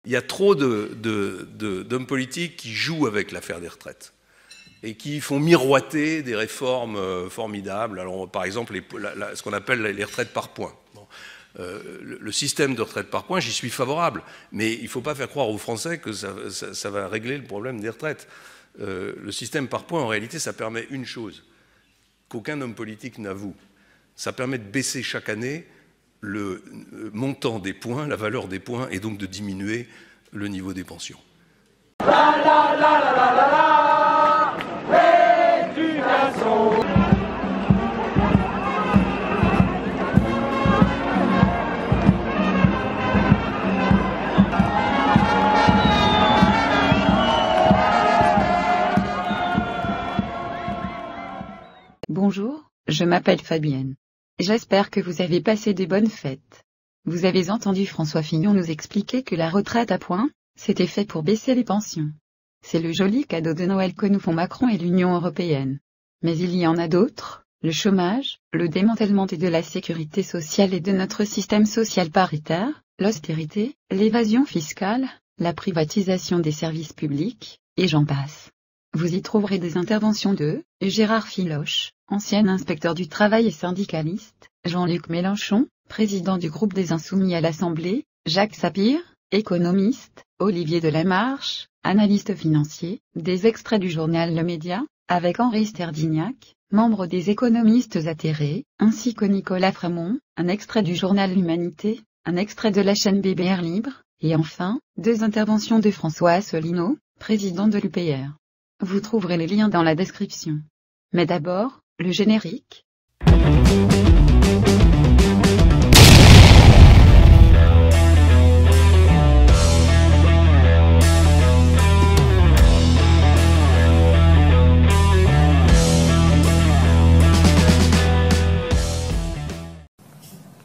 Il y a trop d'hommes politiques qui jouent avec l'affaire des retraites et qui font miroiter des réformes formidables. Alors, par exemple, ce qu'on appelle les retraites par points. Bon. Le système de retraite par points, j'y suis favorable, mais il ne faut pas faire croire aux Français que ça va régler le problème des retraites. Le système par points, en réalité, ça permet une chose qu'aucun homme politique n'avoue. Ça permet de baisser chaque année le montant des points, la valeur des points, et donc de diminuer le niveau des pensions. Bonjour, je m'appelle Fabienne. J'espère que vous avez passé de bonnes fêtes. Vous avez entendu François Fillon nous expliquer que la retraite à points, c'était fait pour baisser les pensions. C'est le joli cadeau de Noël que nous font Macron et l'Union européenne. Mais il y en a d'autres, le chômage, le démantèlement de la sécurité sociale et de notre système social paritaire, l'austérité, l'évasion fiscale, la privatisation des services publics, et j'en passe. Vous y trouverez des interventions de Gérard Filoche, ancien inspecteur du travail et syndicaliste, Jean-Luc Mélenchon, président du groupe des Insoumis à l'Assemblée, Jacques Sapir, économiste, Olivier Delamarche, analyste financier, des extraits du journal Le Média, avec Henri Sterdignac, membre des économistes atterrés, ainsi que Nicolas Frémont, un extrait du journal L'Humanité, un extrait de la chaîne BBR Libre, et enfin, 2 interventions de François Asselineau, président de l'UPR. Vous trouverez les liens dans la description. Mais d'abord, le générique.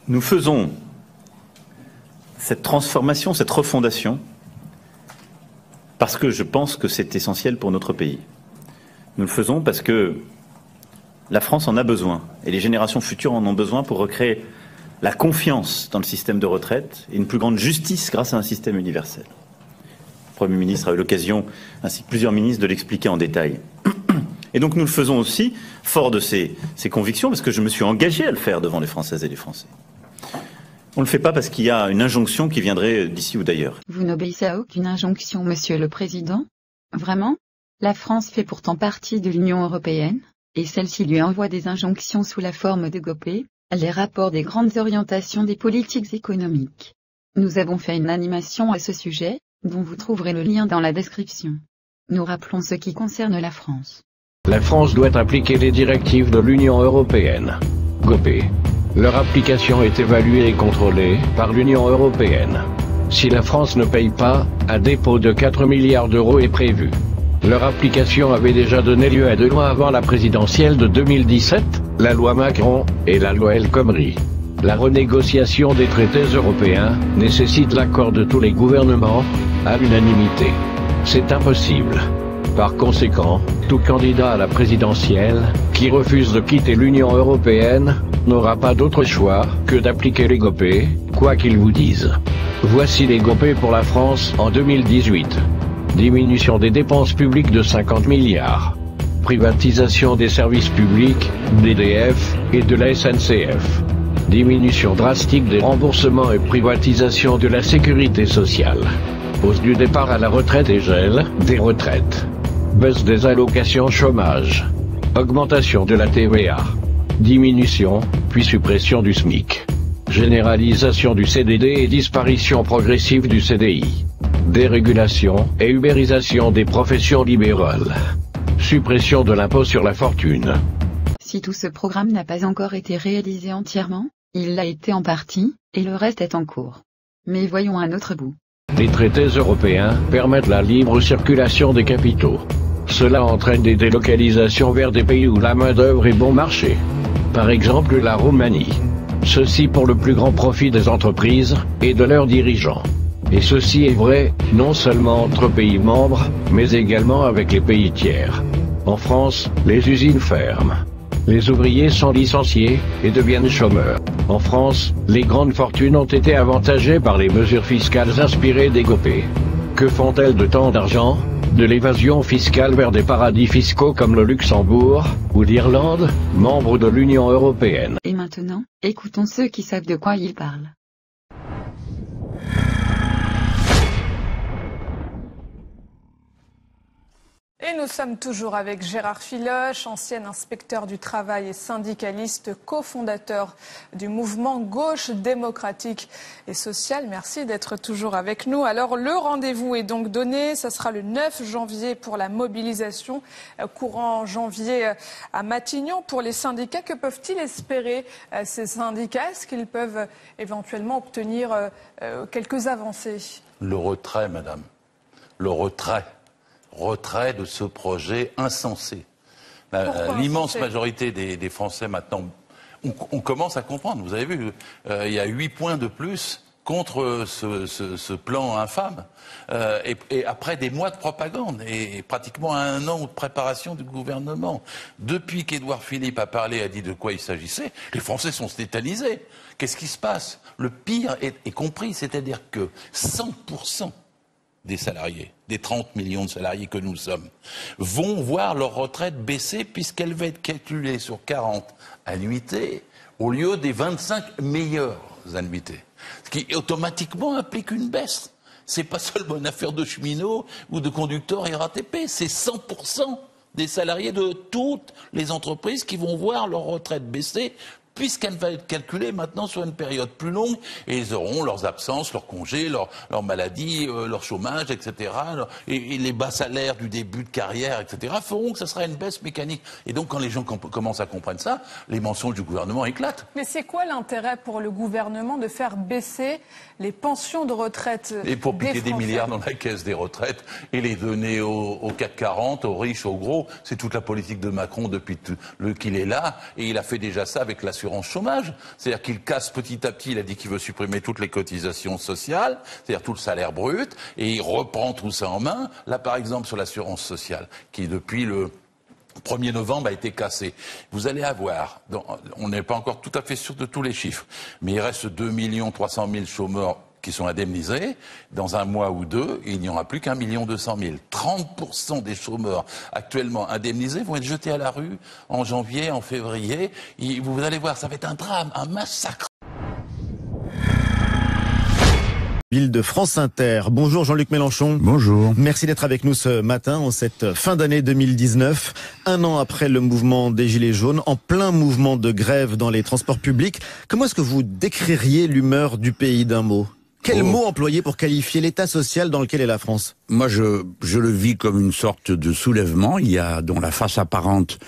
Nous faisons cette transformation, cette refondation, parce que je pense que c'est essentiel pour notre pays. Nous le faisons parce que la France en a besoin, et les générations futures en ont besoin pour recréer la confiance dans le système de retraite et une plus grande justice grâce à un système universel. Le Premier ministre a eu l'occasion, ainsi que plusieurs ministres, de l'expliquer en détail. Et donc nous le faisons aussi, fort de ces convictions, parce que je me suis engagé à le faire devant les Françaises et les Français. On ne le fait pas parce qu'il y a une injonction qui viendrait d'ici ou d'ailleurs. Vous n'obéissez à aucune injonction, Monsieur le Président? Vraiment? La France fait pourtant partie de l'Union européenne, et celle-ci lui envoie des injonctions sous la forme de GOPE, les rapports des grandes orientations des politiques économiques. Nous avons fait une animation à ce sujet, dont vous trouverez le lien dans la description. Nous rappelons ce qui concerne la France. La France doit appliquer les directives de l'Union européenne. GOPE. Leur application est évaluée et contrôlée par l'Union européenne. Si la France ne paye pas, un dépôt de 4 milliards d'euros est prévu. Leur application avait déjà donné lieu à 2 lois avant la présidentielle de 2017, la loi Macron et la loi El Khomri. La renégociation des traités européens nécessite l'accord de tous les gouvernements, à l'unanimité. C'est impossible. Par conséquent, tout candidat à la présidentielle, qui refuse de quitter l'Union européenne, n'aura pas d'autre choix que d'appliquer les GOPE, quoi qu'ils vous disent. Voici les GOPE pour la France en 2018. Diminution des dépenses publiques de 50 milliards. Privatisation des services publics, d'EDF, et de la SNCF. Diminution drastique des remboursements et privatisation de la sécurité sociale. Hausse du départ à la retraite et gel des retraites. Baisse des allocations chômage. Augmentation de la TVA. Diminution, puis suppression du SMIC. Généralisation du CDD et disparition progressive du CDI. Dérégulation et ubérisation des professions libérales. Suppression de l'impôt sur la fortune. Si tout ce programme n'a pas encore été réalisé entièrement, il l'a été en partie, et le reste est en cours. Mais voyons un autre bout. Les traités européens permettent la libre circulation des capitaux. Cela entraîne des délocalisations vers des pays où la main-d'œuvre est bon marché. Par exemple la Roumanie. Ceci pour le plus grand profit des entreprises et de leurs dirigeants. Et ceci est vrai, non seulement entre pays membres, mais également avec les pays tiers. En France, les usines ferment. les ouvriers sont licenciés et deviennent chômeurs. En France, les grandes fortunes ont été avantagées par les mesures fiscales inspirées des Gopé. Que font-elles de tant d'argent? De l'évasion fiscale vers des paradis fiscaux comme le Luxembourg ou l'Irlande, membres de l'Union européenne. Et maintenant, écoutons ceux qui savent de quoi ils parlent. Et nous sommes toujours avec Gérard Filoche, ancien inspecteur du travail et syndicaliste, cofondateur du mouvement Gauche démocratique et sociale. Merci d'être toujours avec nous. Alors le rendez-vous est donc donné, ça sera le 9 janvier pour la mobilisation, courant janvier à Matignon. Pour les syndicats, que peuvent-ils espérer ces syndicats? Est-ce qu'ils peuvent éventuellement obtenir quelques avancées? Le retrait, madame. Le retrait de ce projet insensé. L'immense majorité des Français maintenant, on commence à comprendre. Vous avez vu, il y a 8 points de plus contre ce plan infâme. Et après des mois de propagande et pratiquement 1 an de préparation du gouvernement. Depuis qu'Édouard Philippe a parlé, a dit de quoi il s'agissait, les Français sont tétanisés. Qu'est-ce qui se passe? Le pire est compris, c'est-à-dire que 100% des salariés, des 30 millions de salariés que nous sommes, vont voir leur retraite baisser puisqu'elle va être calculée sur 40 annuités au lieu des 25 meilleures annuités. Ce qui automatiquement implique une baisse. C'est pas seulement une affaire de cheminots ou de conducteurs RATP, c'est 100% des salariés de toutes les entreprises qui vont voir leur retraite baisser puisqu'elle va être calculée maintenant sur une période plus longue, et ils auront leurs absences, leurs congés, leurs maladies, leur chômage, etc. Et les bas salaires du début de carrière, etc. feront que ce sera une baisse mécanique. Et donc quand les gens commencent à comprendre ça, les mensonges du gouvernement éclatent. Mais c'est quoi l'intérêt pour le gouvernement de faire baisser les pensions de retraite et pour piquer des milliards dans la caisse des retraites et les donner au CAC 40, aux riches, aux gros? C'est toute la politique de Macron depuis qu'il est là, et il a fait déjà ça avec l'assurance chômage. C'est-à-dire qu'il casse petit à petit, il a dit qu'il veut supprimer toutes les cotisations sociales, c'est-à-dire tout le salaire brut, et il reprend tout ça en main. Là, par exemple, sur l'assurance sociale, qui depuis le 1er novembre a été cassé. Vous allez avoir, on n'est pas encore tout à fait sûr de tous les chiffres, mais il reste 2 300 000 chômeurs qui sont indemnisés. Dans 1 mois ou 2, il n'y aura plus qu'1 200 000. 30% des chômeurs actuellement indemnisés vont être jetés à la rue en janvier, en février. Vous allez voir, ça va être un drame, un massacre. Ville de France Inter. Bonjour Jean-Luc Mélenchon. Bonjour. Merci d'être avec nous ce matin, en cette fin d'année 2019, 1 an après le mouvement des Gilets jaunes, en plein mouvement de grève dans les transports publics. Comment est-ce que vous décririez l'humeur du pays d'un mot? Quel mot employer pour qualifier l'état social dans lequel est la France? Moi, je le vis comme une sorte de soulèvement. Il y a, dont la face apparente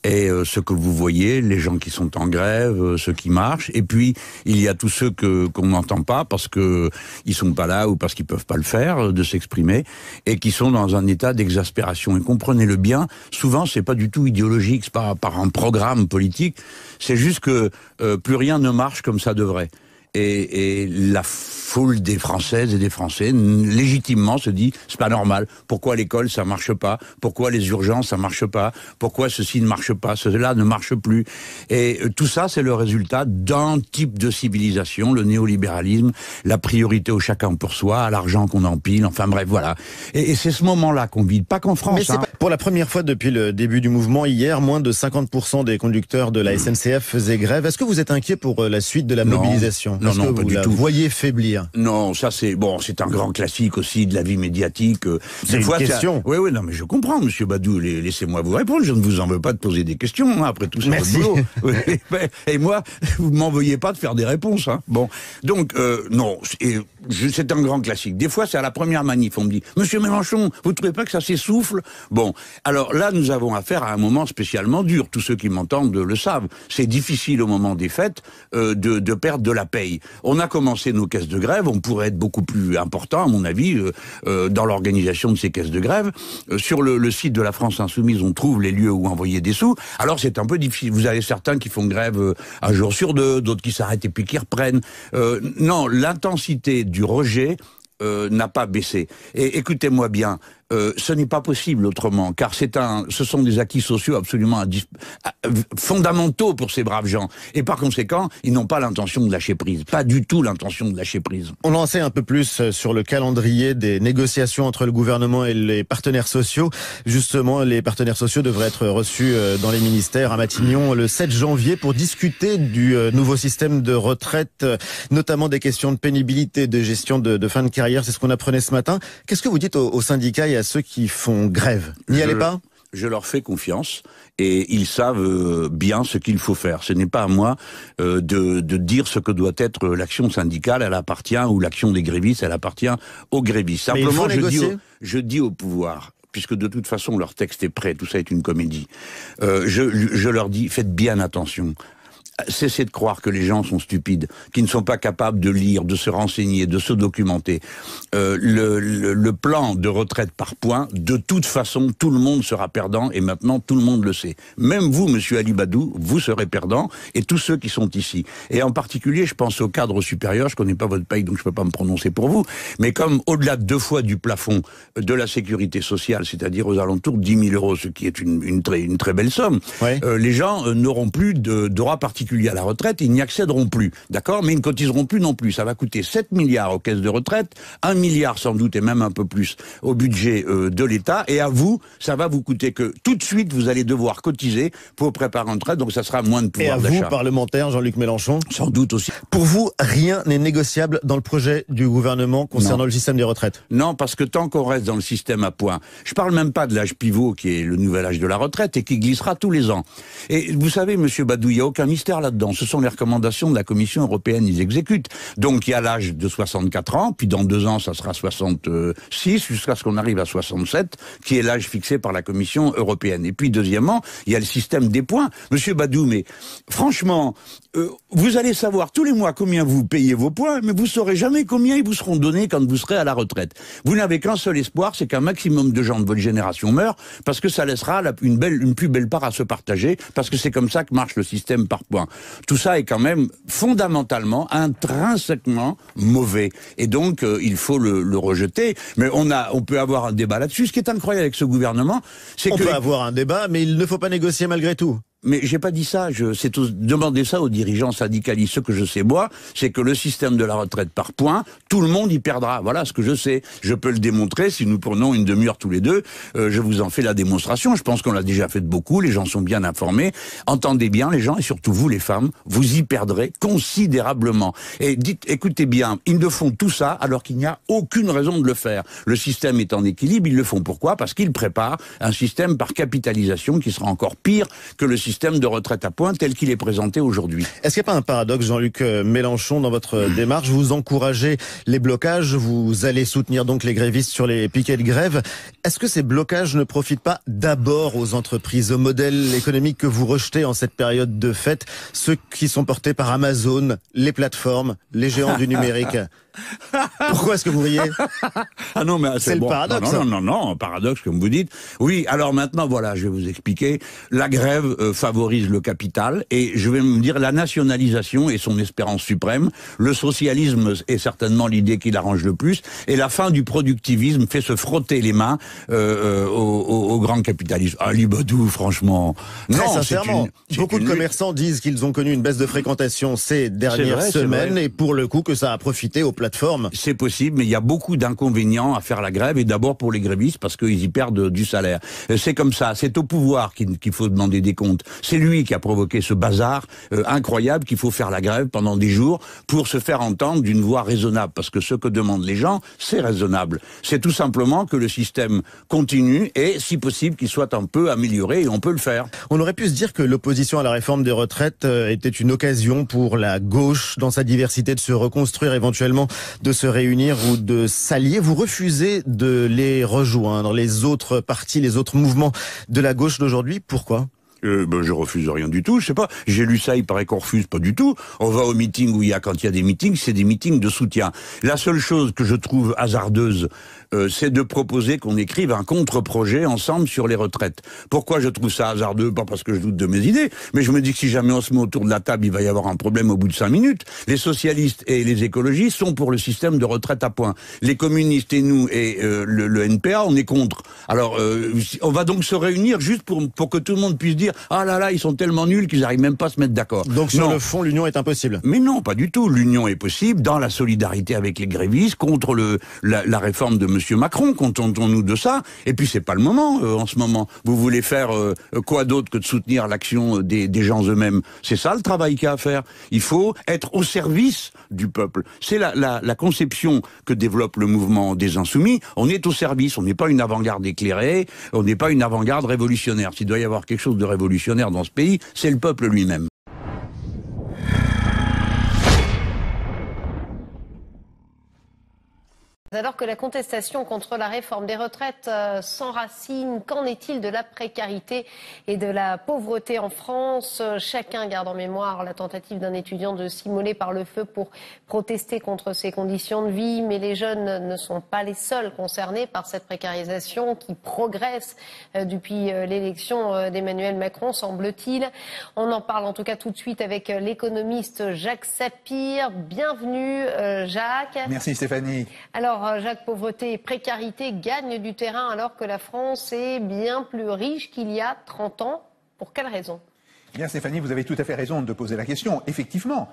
est ce que vous voyez, les gens qui sont en grève, ceux qui marchent. Et puis, il y a tous ceux qu'on n'entend pas parce que ils sont pas là ou parce qu'ils peuvent pas le faire, de s'exprimer, et qui sont dans un état d'exaspération. Et comprenez-le bien, souvent, c'est pas du tout idéologique, c'est pas par un programme politique. C'est juste que plus rien ne marche comme ça devrait. Et la foule des Françaises et des Français, légitimement, se dit, c'est pas normal. Pourquoi l'école, ça marche pas? Pourquoi les urgences, ça marche pas? Pourquoi ceci ne marche pas? Cela ne marche plus. Et tout ça, c'est le résultat d'un type de civilisation, le néolibéralisme, la priorité au chacun pour soi, à l'argent qu'on empile, enfin bref, voilà. Et c'est ce moment-là qu'on vit, pas qu'en France. Mais c'est pas pour la première fois depuis le début du mouvement, hier, moins de 50% des conducteurs de la SNCF faisaient grève. Est-ce que vous êtes inquiet pour la suite de la mobilisation? Non, non, pas du tout. Vous voyez faiblir? Non, ça c'est un grand classique aussi de la vie médiatique. C'est une question. Oui, non, mais je comprends, Monsieur Badou. Laissez-moi vous répondre. Je ne vous en veux pas de poser des questions. Hein, après tout, c'est votre boulot. Et moi, vous m'en veuillez pas de faire des réponses. Hein. Bon, donc non, c'est un grand classique. Des fois, c'est à la première manif, on me dit, Monsieur Mélenchon, vous trouvez pas que ça s'essouffle? Bon, alors là, nous avons affaire à un moment spécialement dur. Tous ceux qui m'entendent le savent. C'est difficile au moment des fêtes de perdre de la paye. On a commencé nos caisses de grève, on pourrait être beaucoup plus important, à mon avis, dans l'organisation de ces caisses de grève. Sur le site de la France Insoumise, on trouve les lieux où envoyer des sous. Alors c'est un peu difficile. Vous avez certains qui font grève un jour sur deux, d'autres qui s'arrêtent et puis qui reprennent. Non, l'intensité du rejet n'a pas baissé. Et écoutez-moi bien, ce n'est pas possible autrement, car ce sont des acquis sociaux absolument fondamentaux pour ces braves gens. Et par conséquent, ils n'ont pas l'intention de lâcher prise. Pas du tout l'intention de lâcher prise. On en sait un peu plus sur le calendrier des négociations entre le gouvernement et les partenaires sociaux. Justement, les partenaires sociaux devraient être reçus dans les ministères à Matignon le 7 janvier pour discuter du nouveau système de retraite, notamment des questions de pénibilité, de gestion de fin de carrière. C'est ce qu'on apprenait ce matin. Qu'est-ce que vous dites aux syndicats et à ceux qui font grève? N'y allez pas? Je leur fais confiance et ils savent bien ce qu'il faut faire. Ce n'est pas à moi de dire ce que doit être l'action syndicale. Elle appartient, ou l'action des grévistes, elle appartient aux grévistes. Simplement, je dis au pouvoir, puisque de toute façon leur texte est prêt, tout ça est une comédie, je leur dis, faites bien attention. Cessez de croire que les gens sont stupides, qui ne sont pas capables de lire, de se renseigner, de se documenter. Le plan de retraite par points, de toute façon, tout le monde sera perdant, et maintenant tout le monde le sait. Même vous, monsieur Alibadou, vous serez perdant, et tous ceux qui sont ici. Et en particulier, je pense au cadre supérieur, je connais pas votre pays, donc je peux pas me prononcer pour vous, mais comme au-delà de 2 fois du plafond de la sécurité sociale, c'est-à-dire aux alentours de 10 000 €, ce qui est une très belle somme, ouais. Les gens n'auront plus de droits particuliers à la retraite, ils n'y accéderont plus, d'accord, mais ils ne cotiseront plus non plus. Ça va coûter 7 milliards aux caisses de retraite, 1 milliard sans doute et même un peu plus au budget de l'État, et à vous, ça va vous coûter que tout de suite vous allez devoir cotiser pour préparer une retraite, donc ça sera moins de pouvoir d'achat. Et à vous, parlementaire Jean-Luc Mélenchon? Sans doute aussi. Pour vous, rien n'est négociable dans le projet du gouvernement concernant le système des retraites? Non, parce que tant qu'on reste dans le système à points, je parle même pas de l'âge pivot qui est le nouvel âge de la retraite et qui glissera tous les ans. Et vous savez, monsieur Badou, il n'y a aucun mystère là-dedans. Ce sont les recommandations de la Commission européenne, ils exécutent. Donc il y a l'âge de 64 ans, puis dans 2 ans ça sera 66, jusqu'à ce qu'on arrive à 67, qui est l'âge fixé par la Commission européenne. Et puis deuxièmement, il y a le système des points. Monsieur Badou, mais franchement, vous allez savoir tous les mois combien vous payez vos points, mais vous saurez jamais combien ils vous seront donnés quand vous serez à la retraite. Vous n'avez qu'un seul espoir, c'est qu'un maximum de gens de votre génération meurent, parce que ça laissera une plus belle part à se partager, parce que c'est comme ça que marche le système par points. Tout ça est quand même fondamentalement, intrinsèquement mauvais. Et donc, il faut le rejeter. Mais on peut avoir un débat là-dessus. Ce qui est incroyable avec ce gouvernement, c'est que... On peut avoir un débat, mais il ne faut pas négocier malgré tout. Mais j'ai pas dit ça, demandez ça aux dirigeants syndicalistes. Ce que je sais, moi, c'est que le système de la retraite par points, tout le monde y perdra. Voilà ce que je sais. Je peux le démontrer si nous prenons une demi-heure tous les deux. Je vous en fais la démonstration. Je pense qu'on l'a déjà fait de beaucoup. Les gens sont bien informés. Entendez bien, les gens, et surtout vous, les femmes, vous y perdrez considérablement. Et écoutez bien, ils ne font tout ça alors qu'il n'y a aucune raison de le faire. Le système est en équilibre. Ils le font pourquoi? Parce qu'ils préparent un système par capitalisation qui sera encore pire que le système de retraite à points tel qu'il est présenté aujourd'hui. Est-ce qu'il n'y a pas un paradoxe, Jean-Luc Mélenchon, dans votre démarche? Vous encouragez les blocages, vous allez soutenir donc les grévistes sur les piquets de grève. Est-ce que ces blocages ne profitent pas d'abord aux entreprises, au modèle économique que vous rejetez en cette période de fête, ceux qui sont portés par Amazon, les plateformes, les géants du numérique? Pourquoi est-ce que vous riez? Ah non, mais c'est bon. Le paradoxe. Non, paradoxe comme vous dites. Oui, alors maintenant, voilà, je vais vous expliquer. La grève favorise le capital et je vais me dire la nationalisation est son espérance suprême. Le socialisme est certainement l'idée qui l'arrange le plus et la fin du productivisme fait se frotter les mains au grand capitalisme. Ali Badou, franchement. Très sincèrement, beaucoup de commerçants disent qu'ils ont connu une baisse de fréquentation ces dernières semaines et pour le coup que ça a profité aux plateformes. C'est possible, mais il y a beaucoup d'inconvénients à faire la grève, et d'abord pour les grévistes, parce qu'ils y perdent du salaire. C'est comme ça, c'est au pouvoir qu'il faut demander des comptes. C'est lui qui a provoqué ce bazar incroyable qu'il faut faire la grève pendant des jours pour se faire entendre d'une voix raisonnable, parce que ce que demandent les gens, c'est raisonnable. C'est tout simplement que le système continue, et si possible qu'il soit un peu amélioré, et on peut le faire. On aurait pu se dire que l'opposition à la réforme des retraites était une occasion pour la gauche, dans sa diversité, de se reconstruire éventuellement, de se réunir ou de s'allier. Vous refusez de les rejoindre, les autres partis, les autres mouvements de la gauche d'aujourd'hui. Pourquoi ? Je refuse rien du tout, je sais pas. J'ai lu ça, il paraît qu'on refuse pas du tout. On va au meeting quand il y a des meetings, c'est des meetings de soutien. La seule chose que je trouve hasardeuse, c'est de proposer qu'on écrive un contre-projet ensemble sur les retraites. Pourquoi je trouve ça hasardeux? Pas parce que je doute de mes idées, mais je me dis que si jamais on se met autour de la table, il va y avoir un problème au bout de 5 minutes. Les socialistes et les écologistes sont pour le système de retraite à points. Les communistes et nous et le NPA, on est contre. Alors, on va donc se réunir juste pour que tout le monde puisse dire « Ah là là, ils sont tellement nuls qu'ils n'arrivent même pas à se mettre d'accord ». Donc sur le fond, l'union est impossible. Mais non, pas du tout. L'union est possible dans la solidarité avec les grévistes, contre la réforme de M. Macron, contentons-nous de ça. Et puis c'est pas le moment en ce moment. Vous voulez faire quoi d'autre que de soutenir l'action des gens eux-mêmes? C'est ça le travail qu'il y a à faire. Il faut être au service du peuple. C'est la conception que développe le mouvement des Insoumis. On est au service, on n'est pas une avant-garde éclairée, on n'est pas une avant-garde révolutionnaire. S'il doit y avoir quelque chose de révolutionnaire dans ce pays, c'est le peuple lui-même. Alors que la contestation contre la réforme des retraites s'enracine, qu'en est-il de la précarité et de la pauvreté en France? Chacun garde en mémoire la tentative d'un étudiant de s'immoler par le feu pour protester contre ces conditions de vie. Mais les jeunes ne sont pas les seuls concernés par cette précarisation qui progresse depuis l'élection d'Emmanuel Macron, semble-t-il. On en parle en tout cas tout de suite avec l'économiste Jacques Sapir. Bienvenue Jacques. Merci Stéphanie. Alors Jacques, pauvreté et précarité gagnent du terrain alors que la France est bien plus riche qu'il y a 30 ans. Pour quelle raison? Bien Stéphanie, vous avez tout à fait raison de poser la question. Effectivement,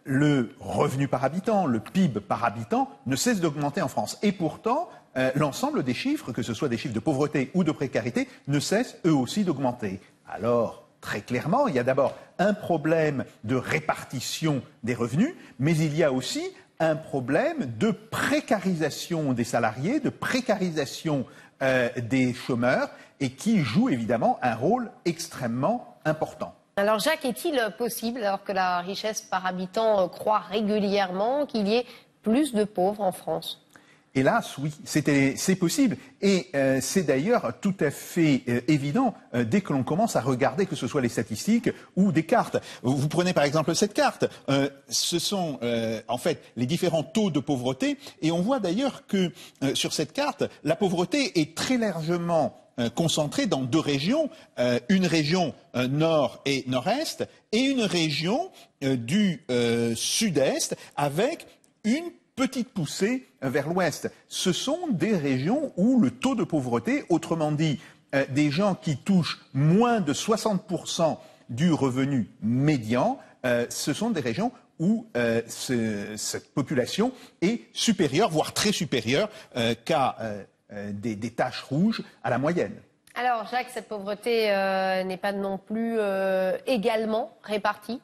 le revenu par habitant, le PIB par habitant ne cesse d'augmenter en France. Et pourtant, l'ensemble des chiffres, que ce soit des chiffres de pauvreté ou de précarité, ne cessent eux aussi d'augmenter. Alors, très clairement, il y a d'abord un problème de répartition des revenus, mais il y a aussi un problème de précarisation des salariés, de précarisation des chômeurs, et qui joue évidemment un rôle extrêmement important. Alors Jacques, est-il possible, alors que la richesse par habitant croît régulièrement, qu'il y ait plus de pauvres en France ? Hélas, oui, c'est possible. Et c'est d'ailleurs tout à fait évident dès que l'on commence à regarder, que ce soit les statistiques ou des cartes. Vous prenez par exemple cette carte. Ce sont en fait les différents taux de pauvreté. Et on voit d'ailleurs que sur cette carte, la pauvreté est très largement concentrée dans deux régions. Une région nord et nord-est et une région du sud-est avec une petite poussée vers l'ouest. Ce sont des régions où le taux de pauvreté, autrement dit, des gens qui touchent moins de 60% du revenu médian, ce sont des régions où cette population est supérieure, voire très supérieure, qu'à des taches rouges à la moyenne. Alors Jacques, cette pauvreté n'est pas non plus également répartie ?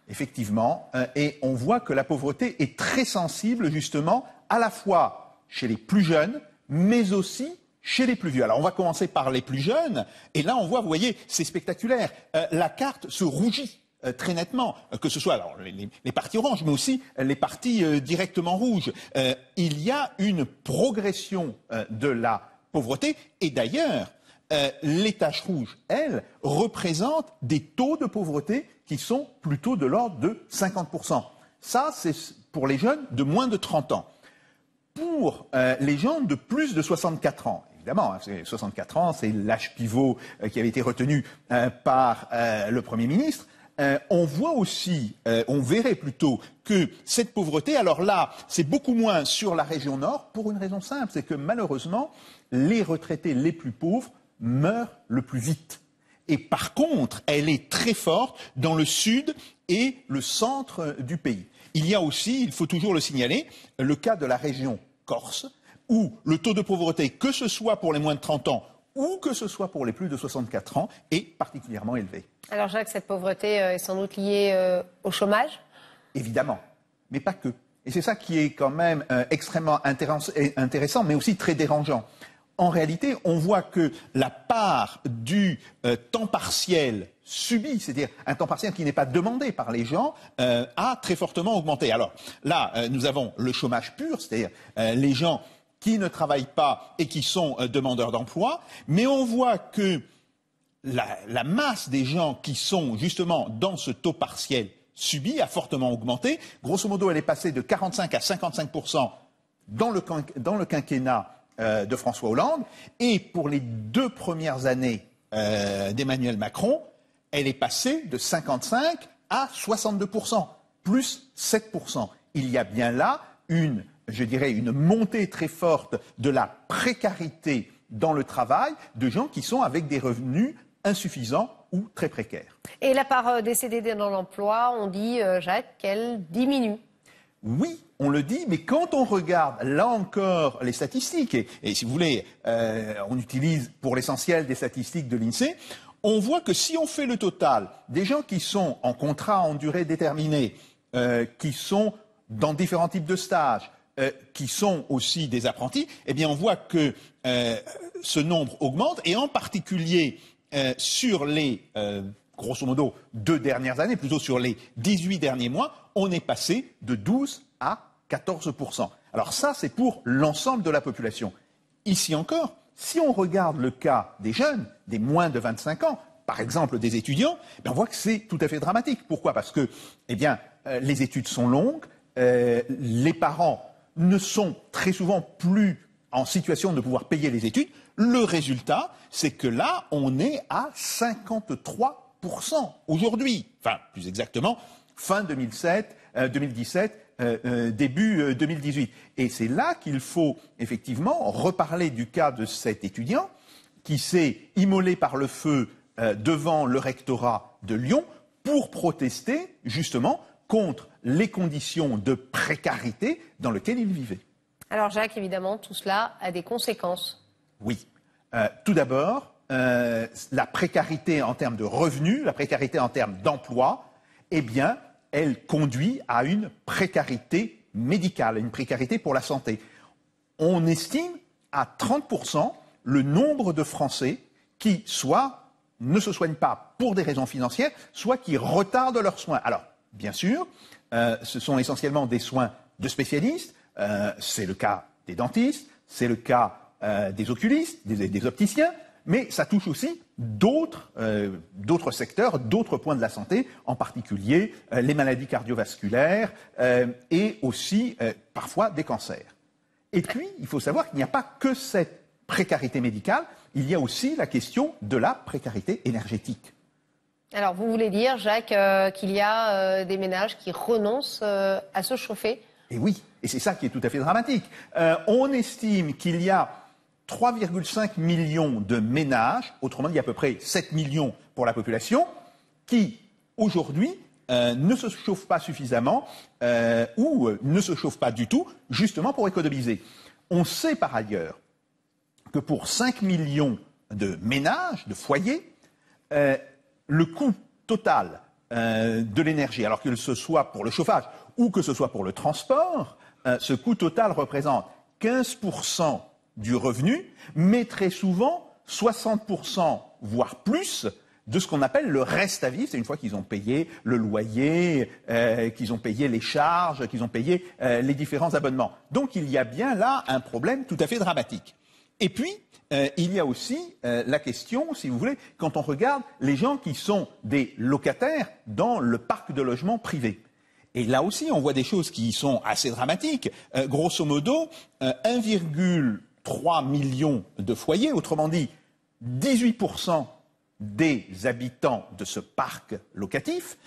Effectivement, et on voit que la pauvreté est très sensible justement à la fois chez les plus jeunes, mais aussi chez les plus vieux. Alors on va commencer par les plus jeunes, et là on voit, vous voyez, c'est spectaculaire, la carte se rougit très nettement, que ce soit alors, les parties oranges, mais aussi les parties directement rouges. Il y a une progression de la pauvreté, et d'ailleurs, les taches rouges, elles, représentent des taux de pauvreté qui sont plutôt de l'ordre de 50%. Ça, c'est pour les jeunes de moins de 30 ans. Pour les gens de plus de 64 ans, évidemment, 64 ans, c'est l'âge pivot qui avait été retenu par le Premier ministre, on voit aussi, on verrait plutôt que cette pauvreté, alors là, c'est beaucoup moins sur la région nord, pour une raison simple, c'est que malheureusement, les retraités les plus pauvres meurt le plus vite. Et par contre, elle est très forte dans le sud et le centre du pays. Il y a aussi, il faut toujours le signaler, le cas de la région Corse, où le taux de pauvreté, que ce soit pour les moins de 30 ans ou que ce soit pour les plus de 64 ans, est particulièrement élevé. Alors Jacques, cette pauvreté est sans doute liée au chômage ? Évidemment, mais pas que. Et c'est ça qui est quand même extrêmement intéressant, mais aussi très dérangeant. En réalité, on voit que la part du temps partiel subi, c'est-à-dire un temps partiel qui n'est pas demandé par les gens, a très fortement augmenté. Alors là, nous avons le chômage pur, c'est-à-dire les gens qui ne travaillent pas et qui sont demandeurs d'emploi, mais on voit que la masse des gens qui sont justement dans ce taux partiel subi a fortement augmenté. Grosso modo, elle est passée de 45 à 55% dans le quinquennat de François Hollande, et pour les 2 premières années d'Emmanuel Macron, elle est passée de 55 à 62%, plus 7%. Il y a bien là une montée très forte de la précarité dans le travail, de gens qui sont avec des revenus insuffisants ou très précaires. Et la part des CDD dans l'emploi, on dit, Jacques, qu'elle diminue. Oui, on le dit, mais quand on regarde, là encore, les statistiques, et si vous voulez, on utilise pour l'essentiel des statistiques de l'INSEE, on voit que si on fait le total des gens qui sont en contrat en durée déterminée, qui sont dans différents types de stages, qui sont aussi des apprentis, eh bien on voit que ce nombre augmente, et en particulier sur les, grosso modo, 2 dernières années, plutôt sur les 18 derniers mois, on est passé de 12 à 14%. Alors ça, c'est pour l'ensemble de la population. Ici encore, si on regarde le cas des jeunes, des moins de 25 ans, par exemple des étudiants, on voit que c'est tout à fait dramatique. Pourquoi ? Parce que les études sont longues, les parents ne sont très souvent plus en situation de pouvoir payer les études. Le résultat, c'est que là, on est à 53% aujourd'hui. Enfin, plus exactement, fin 2017, début 2018. Et c'est là qu'il faut effectivement reparler du cas de cet étudiant qui s'est immolé par le feu devant le rectorat de Lyon pour protester justement contre les conditions de précarité dans lesquelles il vivait. Alors Jacques, évidemment, tout cela a des conséquences. Oui. Tout d'abord, la précarité en termes de revenus, la précarité en termes d'emploi, eh bien, elle conduit à une précarité médicale, une précarité pour la santé. On estime à 30% le nombre de Français qui soit ne se soignent pas pour des raisons financières, soit qui retardent leurs soins. Alors, bien sûr, ce sont essentiellement des soins de spécialistes, c'est le cas des dentistes, c'est le cas des oculistes, des opticiens, mais ça touche aussi d'autres secteurs, d'autres points de la santé, en particulier les maladies cardiovasculaires et aussi parfois des cancers. Et puis, il faut savoir qu'il n'y a pas que cette précarité médicale, il y a aussi la question de la précarité énergétique. Alors, vous voulez dire, Jacques, qu'il y a des ménages qui renoncent à se chauffer ? Et oui, et c'est ça qui est tout à fait dramatique. On estime qu'il y a 3,5 millions de ménages, autrement dit à peu près 7 millions pour la population, qui aujourd'hui ne se chauffent pas suffisamment ou ne se chauffent pas du tout, justement pour économiser. On sait par ailleurs que pour 5 millions de ménages, de foyers, le coût total de l'énergie, alors que ce soit pour le chauffage ou que ce soit pour le transport, ce coût total représente 15% du revenu, mais très souvent 60%, voire plus, de ce qu'on appelle le reste à vivre. C'est une fois qu'ils ont payé le loyer, qu'ils ont payé les charges, qu'ils ont payé les différents abonnements. Donc il y a bien là un problème tout à fait dramatique. Et puis, il y a aussi la question, si vous voulez, quand on regarde les gens qui sont des locataires dans le parc de logements privés. Et là aussi, on voit des choses qui sont assez dramatiques. Grosso modo, 1,3 million de foyers, autrement dit, 18% des habitants de ce parc locatif,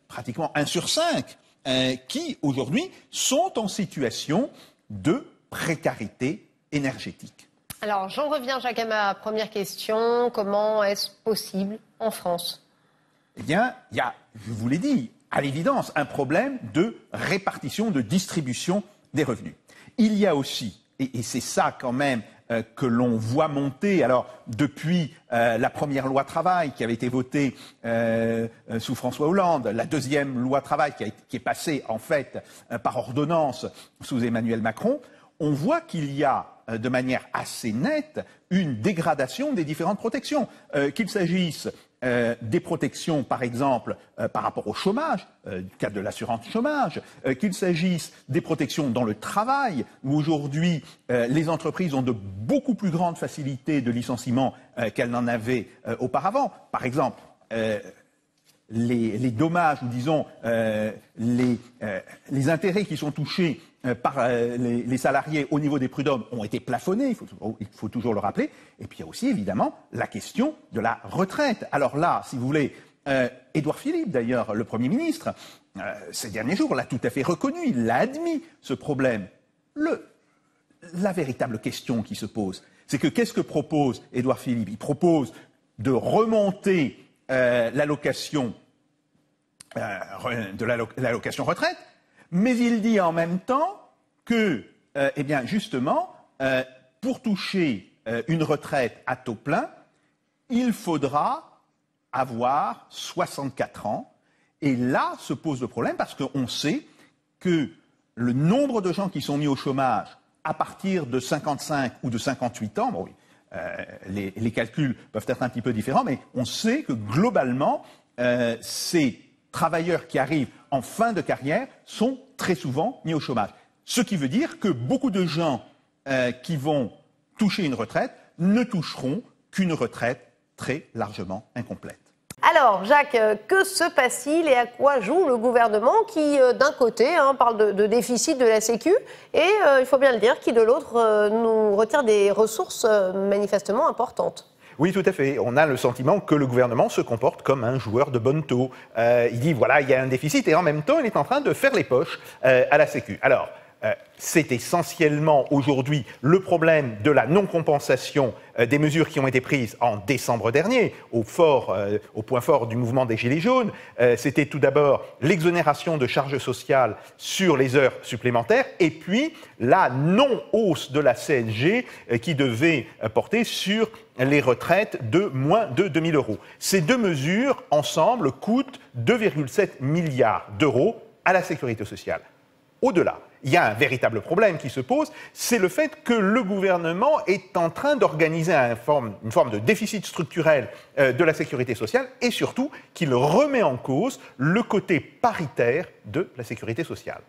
pratiquement 1 sur 5, qui aujourd'hui sont en situation de précarité énergétique. Alors, j'en reviens, Jacques, à ma première question. Comment est-ce possible en France ? Eh bien, il y a, je vous l'ai dit, à l'évidence, un problème de répartition, de distribution des revenus. Il y a aussi, et c'est ça quand même que l'on voit monter, alors depuis la première loi travail qui avait été votée sous François Hollande, la deuxième loi travail qui est passée en fait par ordonnance sous Emmanuel Macron, on voit qu'il y a de manière assez nette une dégradation des différentes protections, qu'il s'agisse des protections, par exemple, par rapport au chômage, du cadre de l'assurance chômage, qu'il s'agisse des protections dans le travail, où aujourd'hui les entreprises ont de beaucoup plus grandes facilités de licenciement qu'elles n'en avaient auparavant. Par exemple, les dommages, ou disons les intérêts qui sont touchés par les salariés au niveau des prud'hommes ont été plafonnés, il faut toujours le rappeler. Et puis il y a aussi évidemment la question de la retraite. Alors là, si vous voulez, Édouard Philippe, d'ailleurs, le Premier ministre, ces derniers jours, l'a tout à fait reconnu, il l'a admis, ce problème. La véritable question qui se pose, c'est que qu'est-ce que propose Édouard Philippe? Il propose de remonter l'allocation de l'allocation retraite, mais il dit en même temps que, eh bien, justement, pour toucher une retraite à taux plein, il faudra avoir 64 ans. Et là se pose le problème parce qu'on sait que le nombre de gens qui sont mis au chômage à partir de 55 ou de 58 ans, bon, oui, les calculs peuvent être un petit peu différents, mais on sait que globalement, ces travailleurs qui arrivent en fin de carrière sont très souvent mis au chômage. Ce qui veut dire que beaucoup de gens qui vont toucher une retraite ne toucheront qu'une retraite très largement incomplète. Alors, Jacques, que se passe-t-il et à quoi joue le gouvernement qui, d'un côté, parle de déficit de la Sécu et, il faut bien le dire, qui, de l'autre, nous retire des ressources manifestement importantes? Oui, tout à fait. On a le sentiment que le gouvernement se comporte comme un joueur de bonneteau. Il dit, voilà, il y a un déficit et en même temps, il est en train de faire les poches à la Sécu. Alors, c'est essentiellement aujourd'hui le problème de la non-compensation des mesures qui ont été prises en décembre dernier, au point fort du mouvement des Gilets jaunes. C'était tout d'abord l'exonération de charges sociales sur les heures supplémentaires et puis la non-hausse de la CSG qui devait porter sur les retraites de moins de 2 000 euros. Ces deux mesures, ensemble, coûtent 2,7 milliards d'euros à la sécurité sociale. Au-delà, il y a un véritable problème qui se pose, c'est le fait que le gouvernement est en train d'organiser une forme de déficit structurel de la sécurité sociale et surtout qu'il remet en cause le côté paritaire de la sécurité sociale.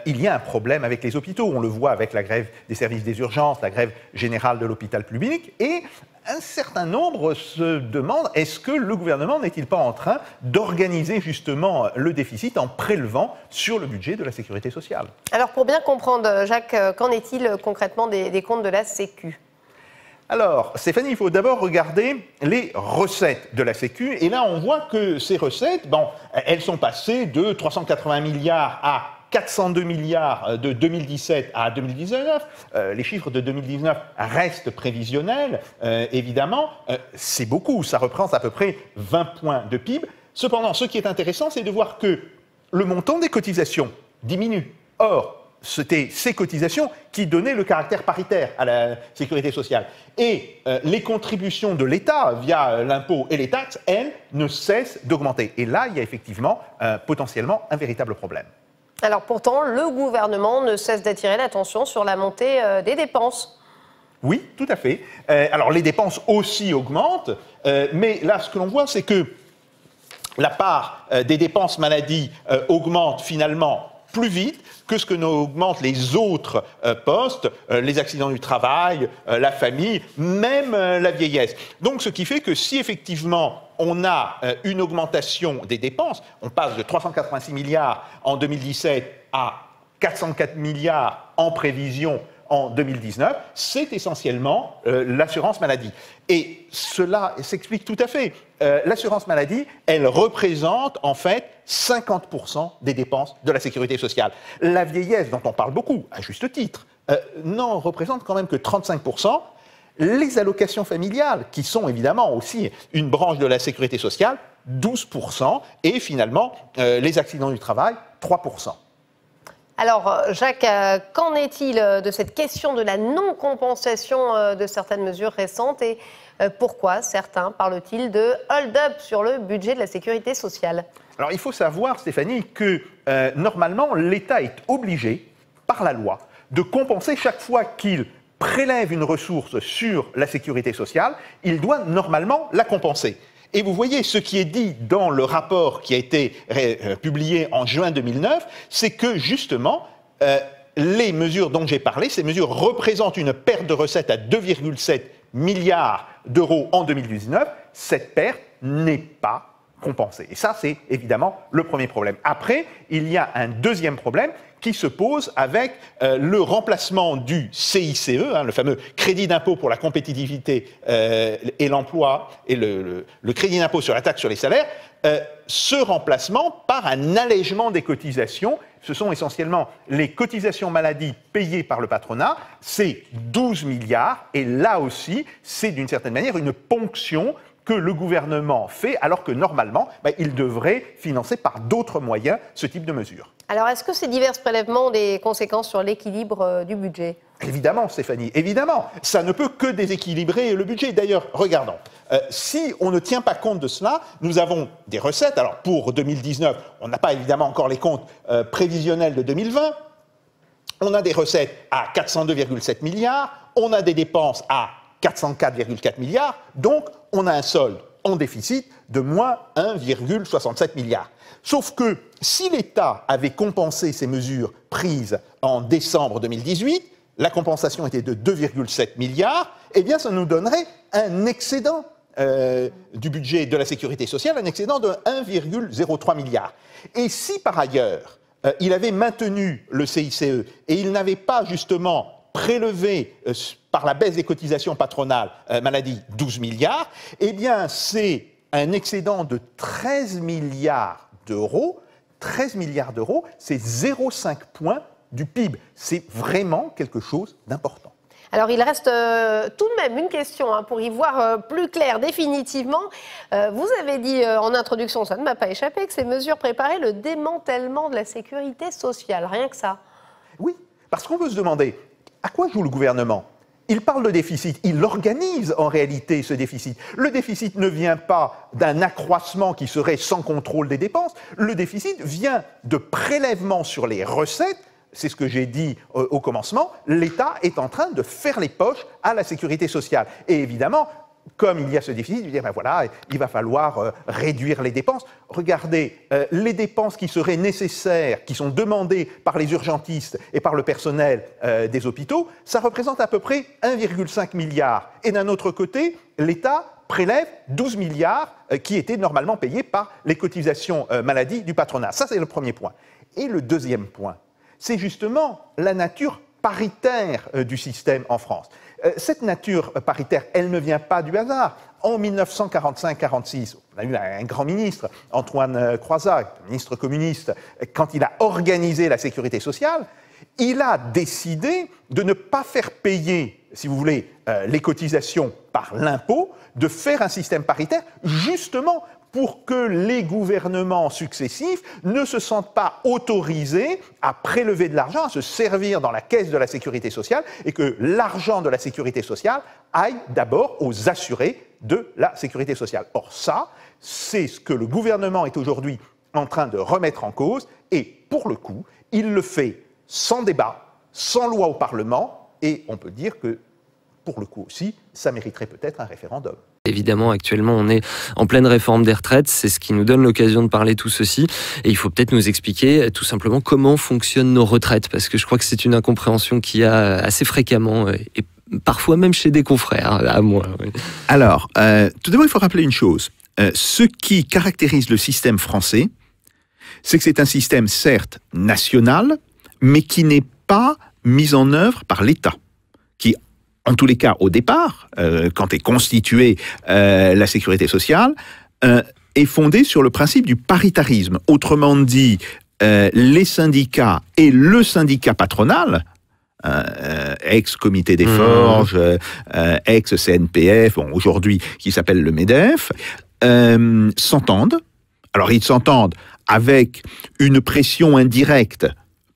Il y a un problème avec les hôpitaux, on le voit avec la grève des services des urgences, la grève générale de l'hôpital public et un certain nombre se demandent est-ce que le gouvernement n'est-il pas en train d'organiser justement le déficit en prélevant sur le budget de la sécurité sociale? Alors pour bien comprendre, Jacques, qu'en est-il concrètement des comptes de la Sécu? Alors, Stéphanie, il faut d'abord regarder les recettes de la Sécu. Et là, on voit que ces recettes, elles sont passées de 380 milliards à 402 milliards de 2017 à 2019. Les chiffres de 2019 restent prévisionnels, évidemment. C'est beaucoup, ça représente à peu près 20 points de PIB. Cependant, ce qui est intéressant, c'est de voir que le montant des cotisations diminue. Or, c'était ces cotisations qui donnaient le caractère paritaire à la sécurité sociale. Et les contributions de l'État via l'impôt et les taxes, elles, ne cessent d'augmenter. Et là, il y a effectivement potentiellement un véritable problème. Alors pourtant, le gouvernement ne cesse d'attirer l'attention sur la montée des dépenses. Oui, tout à fait. Alors les dépenses aussi augmentent, mais là, ce que l'on voit, c'est que la part des dépenses maladie augmente finalement plus vite que ce que n'augmentent les autres postes, les accidents du travail, la famille, même la vieillesse. Donc ce qui fait que si effectivement on a une augmentation des dépenses, on passe de 386 milliards en 2017 à 404 milliards en prévision en 2019, c'est essentiellement l'assurance maladie. Et cela s'explique tout à fait. L'assurance maladie, elle représente en fait 50% des dépenses de la sécurité sociale. La vieillesse, dont on parle beaucoup, à juste titre, n'en représente quand même que 35%. Les allocations familiales, qui sont évidemment aussi une branche de la sécurité sociale, 12%. Et finalement, les accidents du travail, 3%. Alors, Jacques, qu'en est-il de cette question de la non-compensation de certaines mesures récentes et pourquoi certains parlent-ils de hold-up sur le budget de la sécurité sociale? Alors, il faut savoir, Stéphanie, que normalement, l'État est obligé, par la loi, de compenser chaque fois qu'il prélève une ressource sur la sécurité sociale, il doit normalement la compenser. Et vous voyez, ce qui est dit dans le rapport qui a été publié en juin 2009, c'est que justement, les mesures dont j'ai parlé, ces mesures représentent une perte de recettes à 2,7 milliards d'euros en 2019. Cette perte n'est pas compensée. Et ça, c'est évidemment le premier problème. Après, il y a un deuxième problème qui se pose avec le remplacement du CICE, le fameux crédit d'impôt pour la compétitivité et l'emploi, et le crédit d'impôt sur la taxe sur les salaires, ce remplacement par un allègement des cotisations. Ce sont essentiellement les cotisations maladie payées par le patronat, c'est 12 milliards, et là aussi, c'est d'une certaine manière une ponction que le gouvernement fait, alors que normalement, il devrait financer par d'autres moyens ce type de mesures. Alors, est-ce que ces divers prélèvements ont des conséquences sur l'équilibre du budget ? Évidemment, Stéphanie, évidemment. Ça ne peut que déséquilibrer le budget. D'ailleurs, regardons. Si on ne tient pas compte de cela, nous avons des recettes. Alors, pour 2019, on n'a pas évidemment encore les comptes prévisionnels de 2020. On a des recettes à 402,7 milliards. On a des dépenses à 404,4 milliards. Donc, on a un solde en déficit de moins 1,67 milliard. Sauf que si l'État avait compensé ces mesures prises en décembre 2018, la compensation était de 2,7 milliards, eh bien ça nous donnerait un excédent du budget de la sécurité sociale, un excédent de 1,03 milliard. Et si par ailleurs il avait maintenu le CICE et il n'avait pas justement prélevé par la baisse des cotisations patronales maladie 12 milliards, eh bien c'est un excédent de 13 milliards d'euros. 13 milliards d'euros, c'est 0,5 points du PIB. C'est vraiment quelque chose d'important. Alors, il reste tout de même une question pour y voir plus clair définitivement. Vous avez dit en introduction, ça ne m'a pas échappé, que ces mesures préparaient le démantèlement de la sécurité sociale. Rien que ça. Oui, parce qu'on peut se demander, à quoi joue le gouvernement ? Il parle de déficit, il organise en réalité ce déficit. Le déficit ne vient pas d'un accroissement qui serait sans contrôle des dépenses. Le déficit vient de prélèvements sur les recettes. C'est ce que j'ai dit au commencement. L'État est en train de faire les poches à la sécurité sociale. Et évidemment, comme il y a ce déficit, il va falloir réduire les dépenses. Regardez, les dépenses qui seraient nécessaires, qui sont demandées par les urgentistes et par le personnel des hôpitaux, ça représente à peu près 1,5 milliard. Et d'un autre côté, l'État prélève 12 milliards qui étaient normalement payés par les cotisations maladie du patronat. Ça, c'est le premier point. Et le deuxième point, c'est justement la nature paritaire du système en France. Cette nature paritaire, elle ne vient pas du hasard. En 1945-46, on a eu un grand ministre, Antoine Croizat, ministre communiste, quand il a organisé la sécurité sociale, il a décidé de ne pas faire payer, si vous voulez, les cotisations par l'impôt, de faire un système paritaire, justement pour que les gouvernements successifs ne se sentent pas autorisés à prélever de l'argent, à se servir dans la caisse de la sécurité sociale, et que l'argent de la sécurité sociale aille d'abord aux assurés de la sécurité sociale. Or ça, c'est ce que le gouvernement est aujourd'hui en train de remettre en cause, et pour le coup, il le fait sans débat, sans loi au Parlement, et on peut dire que, pour le coup aussi, ça mériterait peut-être un référendum. Évidemment, actuellement, on est en pleine réforme des retraites. C'est ce qui nous donne l'occasion de parler tout ceci. Et il faut peut-être nous expliquer tout simplement comment fonctionnent nos retraites. Parce que je crois que c'est une incompréhension qu'il y a assez fréquemment et parfois même chez des confrères, à moi. Oui. Alors, tout d'abord, il faut rappeler une chose. Ce qui caractérise le système français, c'est que c'est un système, certes, national, mais qui n'est pas mis en œuvre par l'État, qui en tous les cas, au départ, quand est constituée la sécurité sociale, est fondée sur le principe du paritarisme. Autrement dit, les syndicats et le syndicat patronal, ex-comité des forges, ex-CNPF, bon, aujourd'hui qui s'appelle le MEDEF, s'entendent. Alors ils s'entendent avec une pression indirecte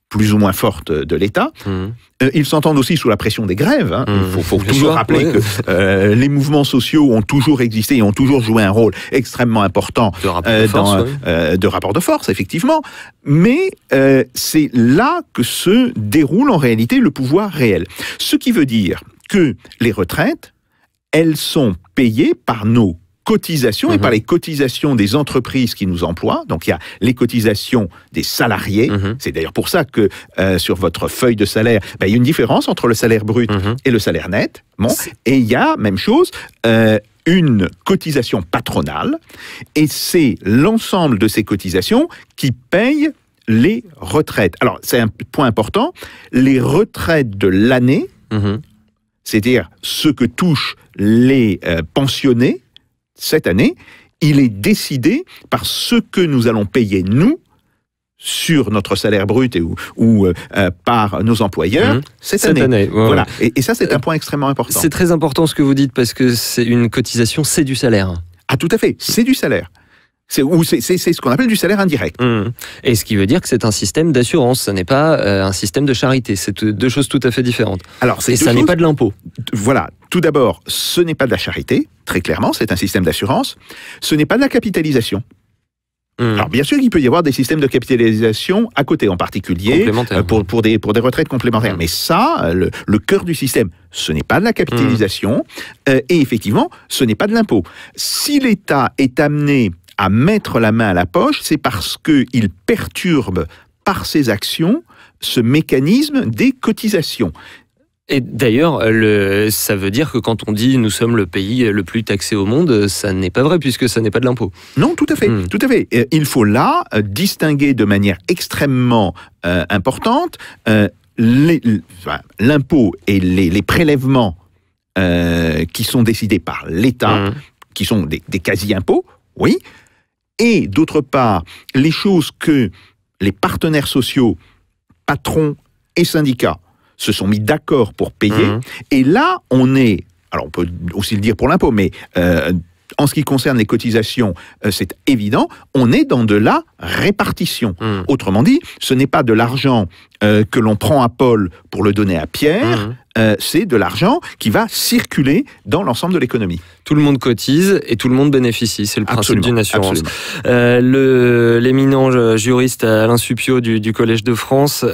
plus ou moins forte de l'État. Ils s'entendent aussi sous la pression des grèves. Il faut toujours rappeler que les mouvements sociaux ont toujours existé et ont toujours joué un rôle extrêmement important de rapport de force, effectivement. Mais c'est là que se déroule en réalité le pouvoir réel. Ce qui veut dire que les retraites, elles sont payées par nos cotisations et par les cotisations des entreprises qui nous emploient. Donc il y a les cotisations des salariés. C'est d'ailleurs pour ça que sur votre feuille de salaire, il y a une différence entre le salaire brut et le salaire net. Bon. Et il y a, même chose, une cotisation patronale. Et c'est l'ensemble de ces cotisations qui payent les retraites. Alors, c'est un point important. Les retraites de l'année, c'est-à-dire ce que touchent les pensionnés cette année, il est décidé par ce que nous allons payer, nous, sur notre salaire brut ou par nos employeurs cette année. Voilà. Et ça, c'est un point extrêmement important. C'est très important ce que vous dites, parce que c'est une cotisation, c'est du salaire. Ah, tout à fait, c'est du salaire. C'est ce qu'on appelle du salaire indirect. Et ce qui veut dire que c'est un système d'assurance, ce n'est pas un système de charité. C'est deux choses tout à fait différentes. Alors, et ça n'est pas de l'impôt. Voilà. Tout d'abord, ce n'est pas de la charité, très clairement, c'est un système d'assurance. Ce n'est pas de la capitalisation. Alors bien sûr qu'il peut y avoir des systèmes de capitalisation à côté, en particulier pour des retraites complémentaires. Mais ça, le cœur du système, ce n'est pas de la capitalisation et effectivement, ce n'est pas de l'impôt. Si l'État est amené à mettre la main à la poche, c'est parce qu'il perturbe par ses actions ce mécanisme des cotisations. Et d'ailleurs, ça veut dire que quand on dit nous sommes le pays le plus taxé au monde, ça n'est pas vrai puisque ça n'est pas de l'impôt. Non, tout à fait, tout à fait. Il faut là distinguer de manière extrêmement importante l'impôt et les prélèvements qui sont décidés par l'État, qui sont des quasi-impôts, oui, et d'autre part, les choses que les partenaires sociaux, patrons et syndicats se sont mis d'accord pour payer. Et là, on est, alors on peut aussi le dire pour l'impôt, mais en ce qui concerne les cotisations, c'est évident, on est dans de la répartition. Autrement dit, ce n'est pas de l'argent que l'on prend à Paul pour le donner à Pierre, c'est de l'argent qui va circuler dans l'ensemble de l'économie. Tout le monde cotise et tout le monde bénéficie, c'est le principe d'une assurance. L'éminent juriste Alain Supiot du Collège de France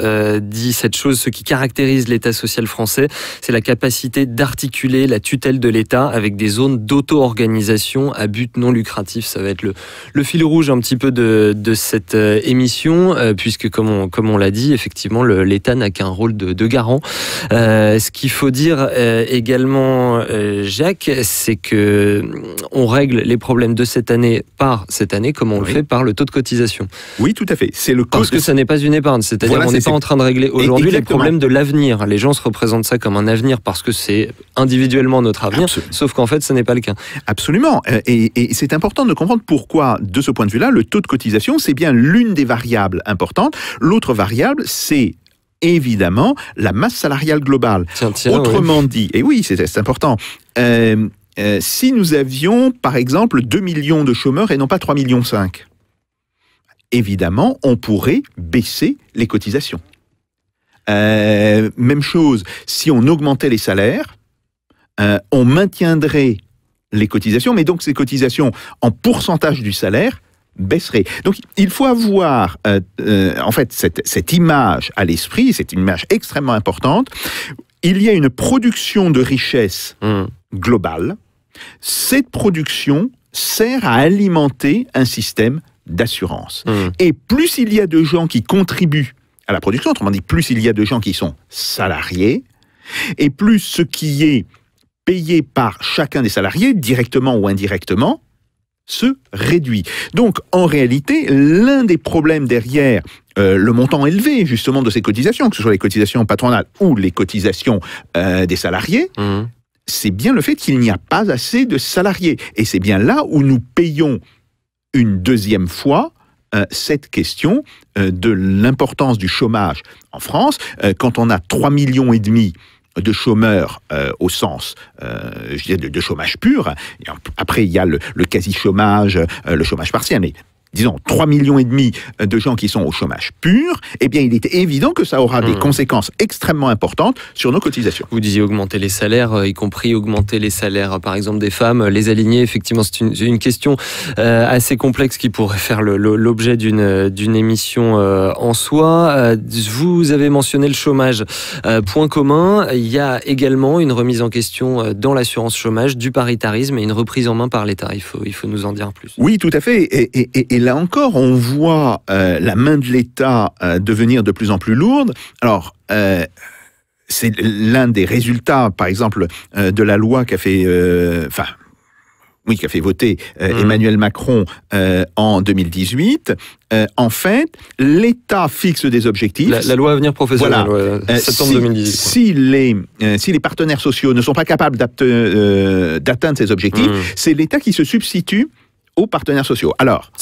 dit cette chose: ce qui caractérise l'État social français, c'est la capacité d'articuler la tutelle de l'État avec des zones d'auto-organisation à but non lucratif. Ça va être le fil rouge un petit peu de cette émission, puisque comme on l'a dit, effectivement, l'État n'a qu'un rôle de garant. Ce qu'il faut dire également, Jacques, c'est que on règle les problèmes de cette année par cette année, comme on le fait par le taux de cotisation. Oui, tout à fait. C'est parce que ça n'est pas une épargne. C'est-à-dire qu'on n'est pas en train de régler aujourd'hui les problèmes de l'avenir. Les gens se représentent ça comme un avenir parce que c'est individuellement notre avenir, sauf qu'en fait, ce n'est pas le cas. Absolument. Et c'est important de comprendre pourquoi, de ce point de vue-là, le taux de cotisation, c'est bien l'une des variables importantes. L'autre variable, c'est évidemment la masse salariale globale. Autrement dit, et oui, c'est important, si nous avions, par exemple, 2 millions de chômeurs et non pas 3,5 millions, évidemment, on pourrait baisser les cotisations. Même chose, si on augmentait les salaires, on maintiendrait les cotisations, mais donc ces cotisations en pourcentage du salaire baisserait. Donc il faut avoir en fait cette image à l'esprit, c'est une image extrêmement importante. Il y a une production de richesse globale. Cette production sert à alimenter un système d'assurance. Et plus il y a de gens qui contribuent à la production, autrement dit, plus il y a de gens qui sont salariés, et plus ce qui est payé par chacun des salariés, directement ou indirectement, se réduit. Donc, en réalité, l'un des problèmes derrière le montant élevé, justement, de ces cotisations, que ce soit les cotisations patronales ou les cotisations des salariés, c'est bien le fait qu'il n'y a pas assez de salariés. Et c'est bien là où nous payons une deuxième fois cette question de l'importance du chômage en France. Quand on a 3,5 millions de chômeurs au sens je dirais de chômage pur. Et après, il y a le quasi-chômage, le chômage partiel, mais disons 3,5 millions de gens qui sont au chômage pur, eh bien il est évident que ça aura des conséquences extrêmement importantes sur nos cotisations. Vous disiez augmenter les salaires, y compris augmenter les salaires par exemple des femmes, les aligner. Effectivement, c'est une question assez complexe qui pourrait faire l'objet d'une émission en soi. Vous avez mentionné le chômage. Point commun, il y a également une remise en question dans l'assurance chômage du paritarisme et une reprise en main par l'État. Il faut nous en dire plus. Oui, tout à fait. Et là encore, on voit la main de l'État devenir de plus en plus lourde. Alors, c'est l'un des résultats, par exemple, de la loi qu'a fait... oui, qu'a fait voter Emmanuel Macron en 2018, en fait, l'État fixe des objectifs. La loi Avenir Professionnel, septembre 2018. Si les partenaires sociaux ne sont pas capables d'atteindre ces objectifs, c'est l'État qui se substitue aux partenaires sociaux. Alors,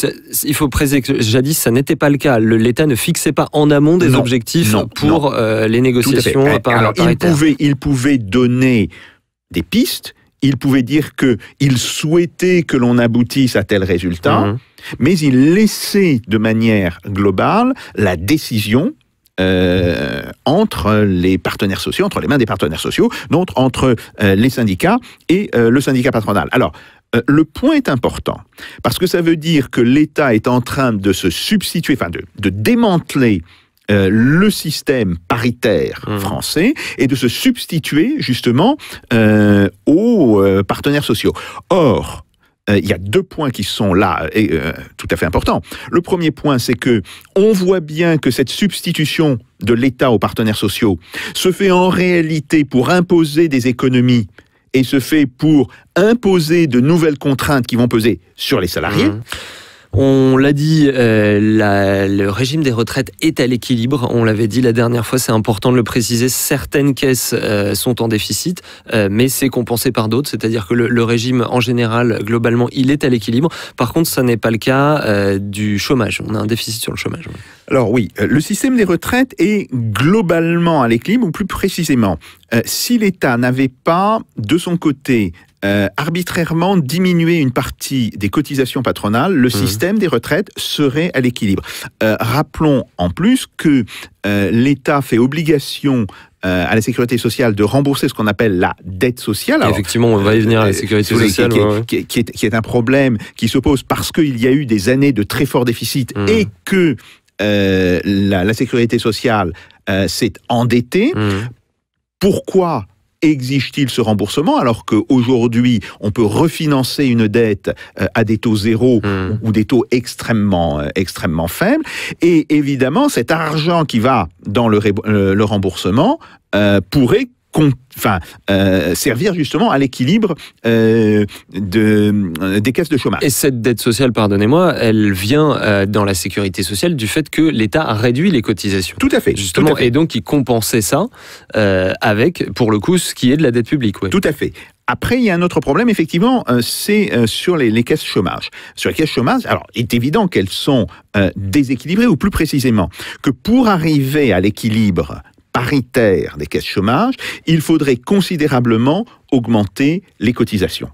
il faut préciser que jadis, ça n'était pas le cas. L'État ne fixait pas en amont des objectifs pour les négociations paritaires. Il pouvait donner des pistes. Il pouvait dire qu'il souhaitait que l'on aboutisse à tel résultat, mais il laissait de manière globale la décision entre les partenaires sociaux, entre les mains des partenaires sociaux, donc entre les syndicats et le syndicat patronal. Alors, le point est important, parce que ça veut dire que l'État est en train de se substituer, enfin de démanteler le système paritaire français et de se substituer justement aux partenaires sociaux. Or, il y a 2 points qui sont là tout à fait importants. Le premier point, c'est que on voit bien que cette substitution de l'État aux partenaires sociaux se fait en réalité pour imposer des économies et se fait pour imposer de nouvelles contraintes qui vont peser sur les salariés. On l'a dit, le régime des retraites est à l'équilibre. On l'avait dit la dernière fois, c'est important de le préciser. Certaines caisses sont en déficit, mais c'est compensé par d'autres. C'est-à-dire que le régime, en général, globalement, il est à l'équilibre. Par contre, ça n'est pas le cas du chômage. On a un déficit sur le chômage. Alors oui, le système des retraites est globalement à l'équilibre, ou plus précisément, si l'État n'avait pas, de son côté, arbitrairement diminuer une partie des cotisations patronales, le système des retraites serait à l'équilibre. Rappelons en plus que l'État fait obligation à la sécurité sociale de rembourser ce qu'on appelle la dette sociale. Alors, effectivement, on va y venir à la sécurité sociale. Qui est un problème qui se pose parce qu'il y a eu des années de très fort déficit et que la sécurité sociale s'est endettée. Pourquoi exige-t-il ce remboursement alors qu'aujourd'hui, on peut refinancer une dette à des taux zéro ou des taux extrêmement faibles? Et évidemment, cet argent qui va dans le remboursement pourrait servir justement à l'équilibre des caisses de chômage. Et cette dette sociale, pardonnez-moi, elle vient dans la sécurité sociale du fait que l'État a réduit les cotisations. Tout à fait. Justement, tout à fait. Et donc il compensait ça avec, pour le coup, ce qui est de la dette publique. Ouais. Tout à fait. Après, il y a un autre problème, effectivement, c'est sur les caisses chômage. Sur les caisses chômage, alors, il est évident qu'elles sont déséquilibrées, ou plus précisément, que pour arriver à l'équilibre paritaire des caisses chômage, il faudrait considérablement augmenter les cotisations.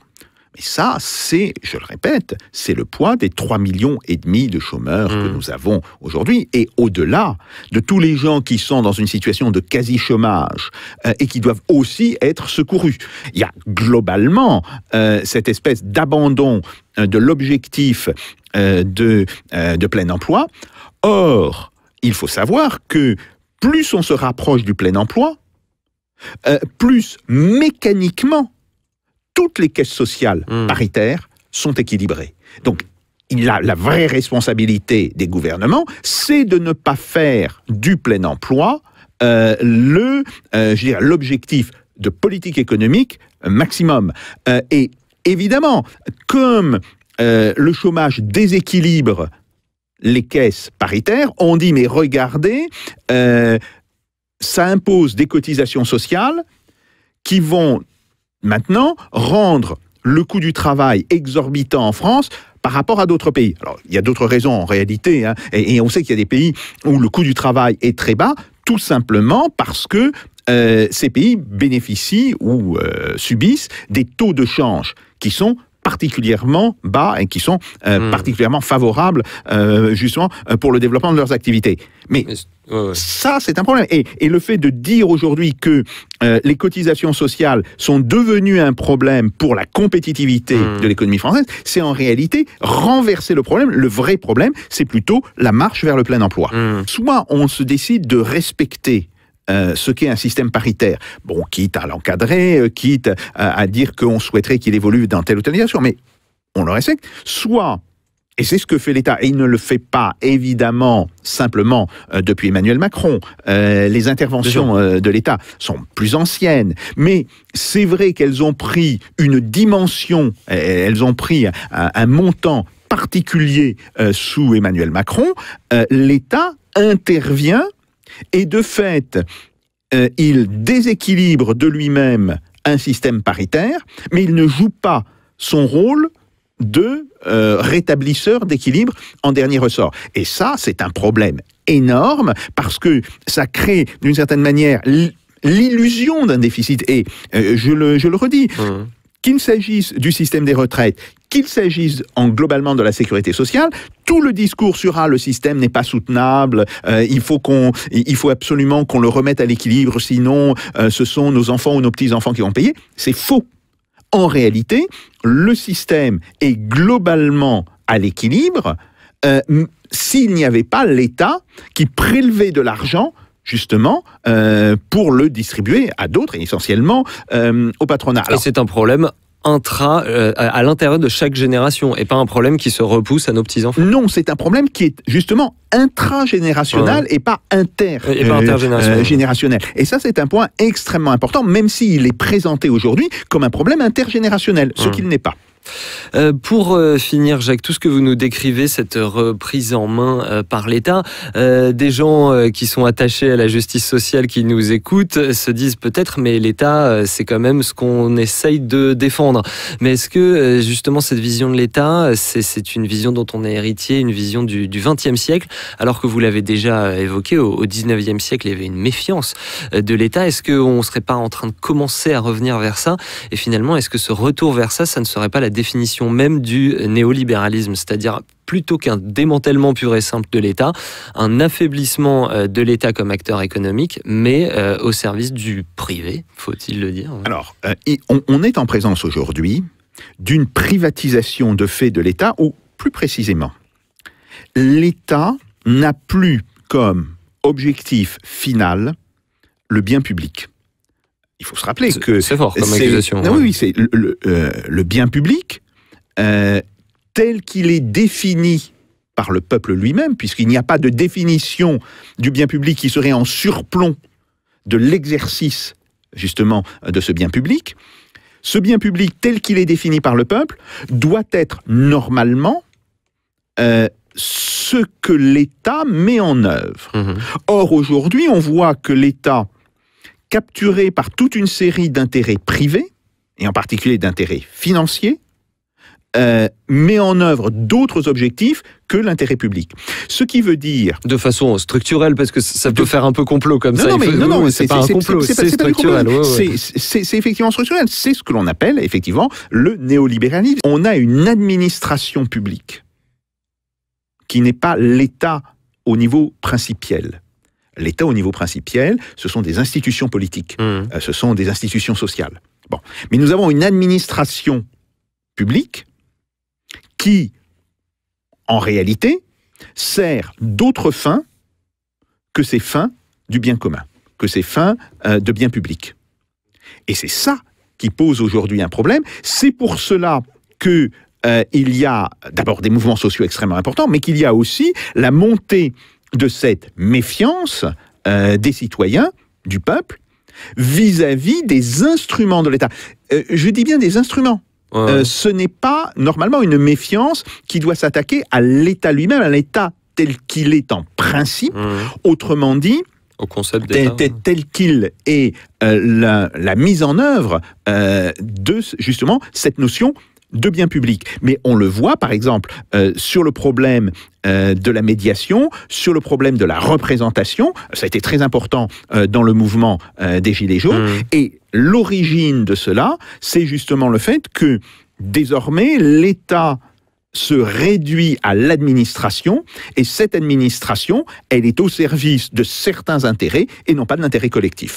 Mais ça, c'est, je le répète, c'est le poids des 3,5 millions de chômeurs que nous avons aujourd'hui. Et au-delà de tous les gens qui sont dans une situation de quasi-chômage et qui doivent aussi être secourus. Il y a globalement cette espèce d'abandon de l'objectif de plein emploi. Or, il faut savoir que plus on se rapproche du plein emploi, plus mécaniquement, toutes les caisses sociales paritaires sont équilibrées. Donc, la vraie responsabilité des gouvernements, c'est de ne pas faire du plein emploi l'objectif de politique économique maximum. Et évidemment, comme le chômage déséquilibre les caisses paritaires, on dit mais regardez, ça impose des cotisations sociales qui vont maintenant rendre le coût du travail exorbitant en France par rapport à d'autres pays. Alors, il y a d'autres raisons en réalité, hein, et on sait qu'il y a des pays où le coût du travail est très bas, tout simplement parce que ces pays bénéficient ou subissent des taux de change qui sont particulièrement bas et qui sont particulièrement favorables justement pour le développement de leurs activités. Mais ça, c'est un problème. Et le fait de dire aujourd'hui que les cotisations sociales sont devenues un problème pour la compétitivité de l'économie française, c'est en réalité renverser le problème. Le vrai problème, c'est plutôt la marche vers le plein emploi. Soit on se décide de respecter ce qu'est un système paritaire. Bon, quitte à l'encadrer, quitte à dire qu'on souhaiterait qu'il évolue dans telle ou telle direction, mais on le respecte. Soit Et c'est ce que fait l'État. Et il ne le fait pas, évidemment, simplement depuis Emmanuel Macron. Les interventions de l'État sont plus anciennes. Mais c'est vrai qu'elles ont pris une dimension, elles ont pris un montant particulier sous Emmanuel Macron. L'État intervient et de fait, il déséquilibre de lui-même un système paritaire, mais il ne joue pas son rôle de rétablisseur d'équilibre en dernier ressort. Et ça, c'est un problème énorme parce que ça crée d'une certaine manière l'illusion d'un déficit. Et je le redis, qu'il s'agisse du système des retraites, qu'il s'agisse globalement de la sécurité sociale, tout le discours sera le système n'est pas soutenable, il faut absolument qu'on le remette à l'équilibre, sinon ce sont nos enfants ou nos petits-enfants qui vont payer. C'est faux. En réalité, le système est globalement à l'équilibre s'il n'y avait pas l'État qui prélevait de l'argent justement, pour le distribuer à d'autres, et essentiellement au patronat. Alors, et c'est un problème à l'intérieur de chaque génération, et pas un problème qui se repousse à nos petits-enfants. Non, c'est un problème qui est justement intragénérationnel et pas intergénérationnel. Et ça, c'est un point extrêmement important, même s'il est présenté aujourd'hui comme un problème intergénérationnel, ce qu'il n'est pas. Pour finir, Jacques, tout ce que vous nous décrivez, cette reprise en main par l'État, des gens qui sont attachés à la justice sociale qui nous écoutent se disent peut-être, mais l'État, c'est quand même ce qu'on essaye de défendre. Mais est-ce que justement cette vision de l'État, c'est une vision dont on est héritier, une vision du XXe siècle, alors que vous l'avez déjà évoqué, au XIXe siècle, il y avait une méfiance de l'État. Est-ce qu'on ne serait pas en train de commencer à revenir vers ça? Et finalement, est-ce que ce retour vers ça, ça ne serait pas la définition même du néolibéralisme, c'est-à-dire plutôt qu'un démantèlement pur et simple de l'État, un affaiblissement de l'État comme acteur économique, mais au service du privé, faut-il le dire? Alors, on est en présence aujourd'hui d'une privatisation de fait de l'État, ou plus précisément, l'État n'a plus comme objectif final le bien public. Il faut se rappeler que... C'est fort comme accusation. Oui, c'est le bien public tel qu'il est défini par le peuple lui-même, puisqu'il n'y a pas de définition du bien public qui serait en surplomb de l'exercice, justement, de ce bien public. Ce bien public tel qu'il est défini par le peuple doit être normalement ce que l'État met en œuvre. Or, aujourd'hui, on voit que l'État, capturé par toute une série d'intérêts privés, et en particulier d'intérêts financiers, met en œuvre d'autres objectifs que l'intérêt public. Ce qui veut dire... De façon structurelle, parce que ça peut faire un peu complot comme ça. Non, c'est pas un complot, c'est structurel. C'est effectivement structurel. C'est ce que l'on appelle, effectivement, le néolibéralisme. On a une administration publique qui n'est pas l'État au niveau principiel. L'État au niveau principiel, ce sont des institutions politiques, ce sont des institutions sociales. Bon. Mais nous avons une administration publique qui, en réalité, sert d'autres fins que ces fins du bien commun, que ces fins de bien public. Et c'est ça qui pose aujourd'hui un problème. C'est pour cela que il y a d'abord des mouvements sociaux extrêmement importants, mais qu'il y a aussi la montée de cette méfiance des citoyens, du peuple, vis-à-vis des instruments de l'État. Je dis bien des instruments. Ce n'est pas normalement une méfiance qui doit s'attaquer à l'État lui-même, à l'État tel qu'il est en principe. Autrement dit, au concept d'État, tel qu'il est la mise en œuvre de justement cette notion de bien public. Mais on le voit, par exemple, sur le problème de la médiation, sur le problème de la représentation. Ça a été très important dans le mouvement des Gilets jaunes. Et l'origine de cela, c'est justement le fait que, désormais, l'État se réduit à l'administration, et cette administration, elle est au service de certains intérêts, et non pas de l'intérêt collectif.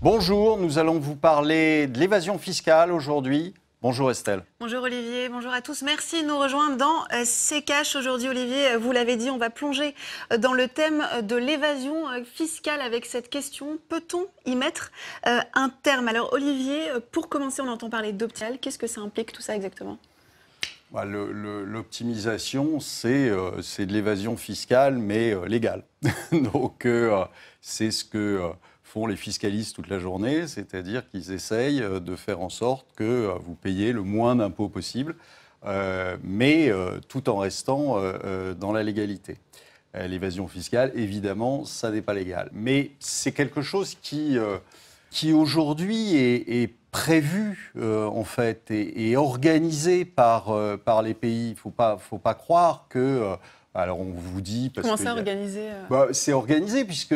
Bonjour, nous allons vous parler de l'évasion fiscale aujourd'hui. Bonjour Estelle. Bonjour Olivier, bonjour à tous. Merci de nous rejoindre dans C'est Cash. Aujourd'hui Olivier, vous l'avez dit, on va plonger dans le thème de l'évasion fiscale avec cette question. Peut-on y mettre un terme? Alors Olivier, pour commencer, on entend parler d'optimal. Qu'est-ce que ça implique tout ça exactement? L'optimisation, c'est de l'évasion fiscale, mais légale. Donc c'est ce que font les fiscalistes toute la journée, c'est-à-dire qu'ils essayent de faire en sorte que vous payiez le moins d'impôts possible, mais tout en restant dans la légalité. L'évasion fiscale, évidemment, ça n'est pas légal. Mais c'est quelque chose qui aujourd'hui est prévu, en fait, et organisé par les pays. Il ne faut pas croire que... alors on vous dit... Comment ça, organisé c'est organisé puisque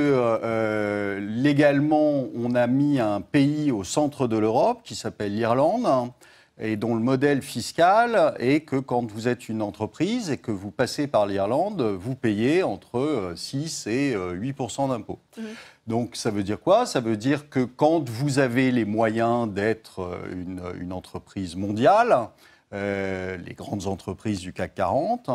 légalement, on a mis un pays au centre de l'Europe qui s'appelle l'Irlande et dont le modèle fiscal est que quand vous êtes une entreprise et que vous passez par l'Irlande, vous payez entre 6 et 8% d'impôts. Donc ça veut dire quoi? Ça veut dire que quand vous avez les moyens d'être une entreprise mondiale, les grandes entreprises du CAC 40,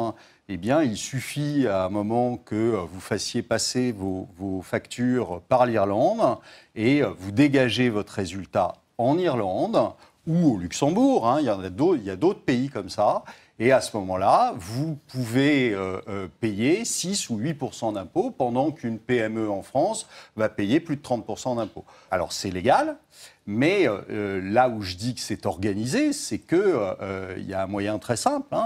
eh bien, il suffit à un moment que vous fassiez passer vos factures par l'Irlande et vous dégagez votre résultat en Irlande ou au Luxembourg. Il y a d'autres pays comme ça. Et à ce moment-là, vous pouvez payer 6 ou 8% d'impôts pendant qu'une PME en France va payer plus de 30% d'impôts. Alors c'est légal, mais là où je dis que c'est organisé, c'est qu'il y a un moyen très simple.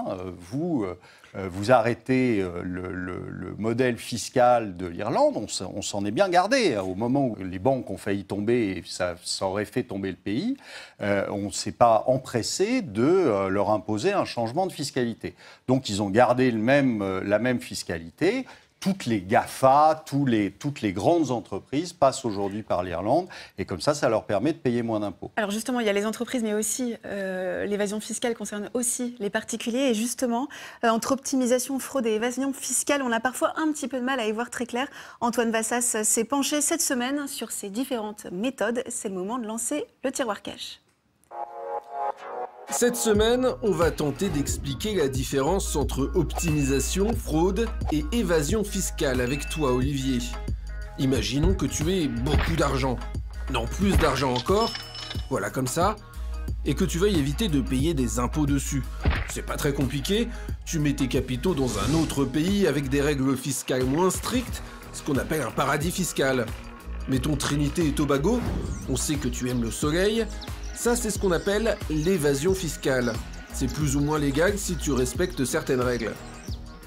Vous arrêtez le modèle fiscal de l'Irlande, on s'en est bien gardé. Au moment où les banques ont failli tomber, et ça aurait fait tomber le pays, on ne s'est pas empressé de leur imposer un changement de fiscalité. Donc ils ont gardé la même fiscalité. Toutes les GAFA, toutes les grandes entreprises passent aujourd'hui par l'Irlande et comme ça leur permet de payer moins d'impôts. Alors justement, il y a les entreprises, mais aussi l'évasion fiscale concerne aussi les particuliers. Et justement, entre optimisation, fraude et évasion fiscale, on a parfois un petit peu de mal à y voir très clair. Antoine Vassas s'est penché cette semaine sur ces différentes méthodes. C'est le moment de lancer le tiroir cash. Cette semaine, on va tenter d'expliquer la différence entre optimisation, fraude et évasion fiscale avec toi, Olivier. Imaginons que tu aies beaucoup d'argent. Non, plus d'argent encore, voilà comme ça, et que tu veuilles éviter de payer des impôts dessus. C'est pas très compliqué, tu mets tes capitaux dans un autre pays avec des règles fiscales moins strictes, ce qu'on appelle un paradis fiscal. Mettons Trinité et Tobago, on sait que tu aimes le soleil. Ça, c'est ce qu'on appelle l'évasion fiscale. C'est plus ou moins légal si tu respectes certaines règles.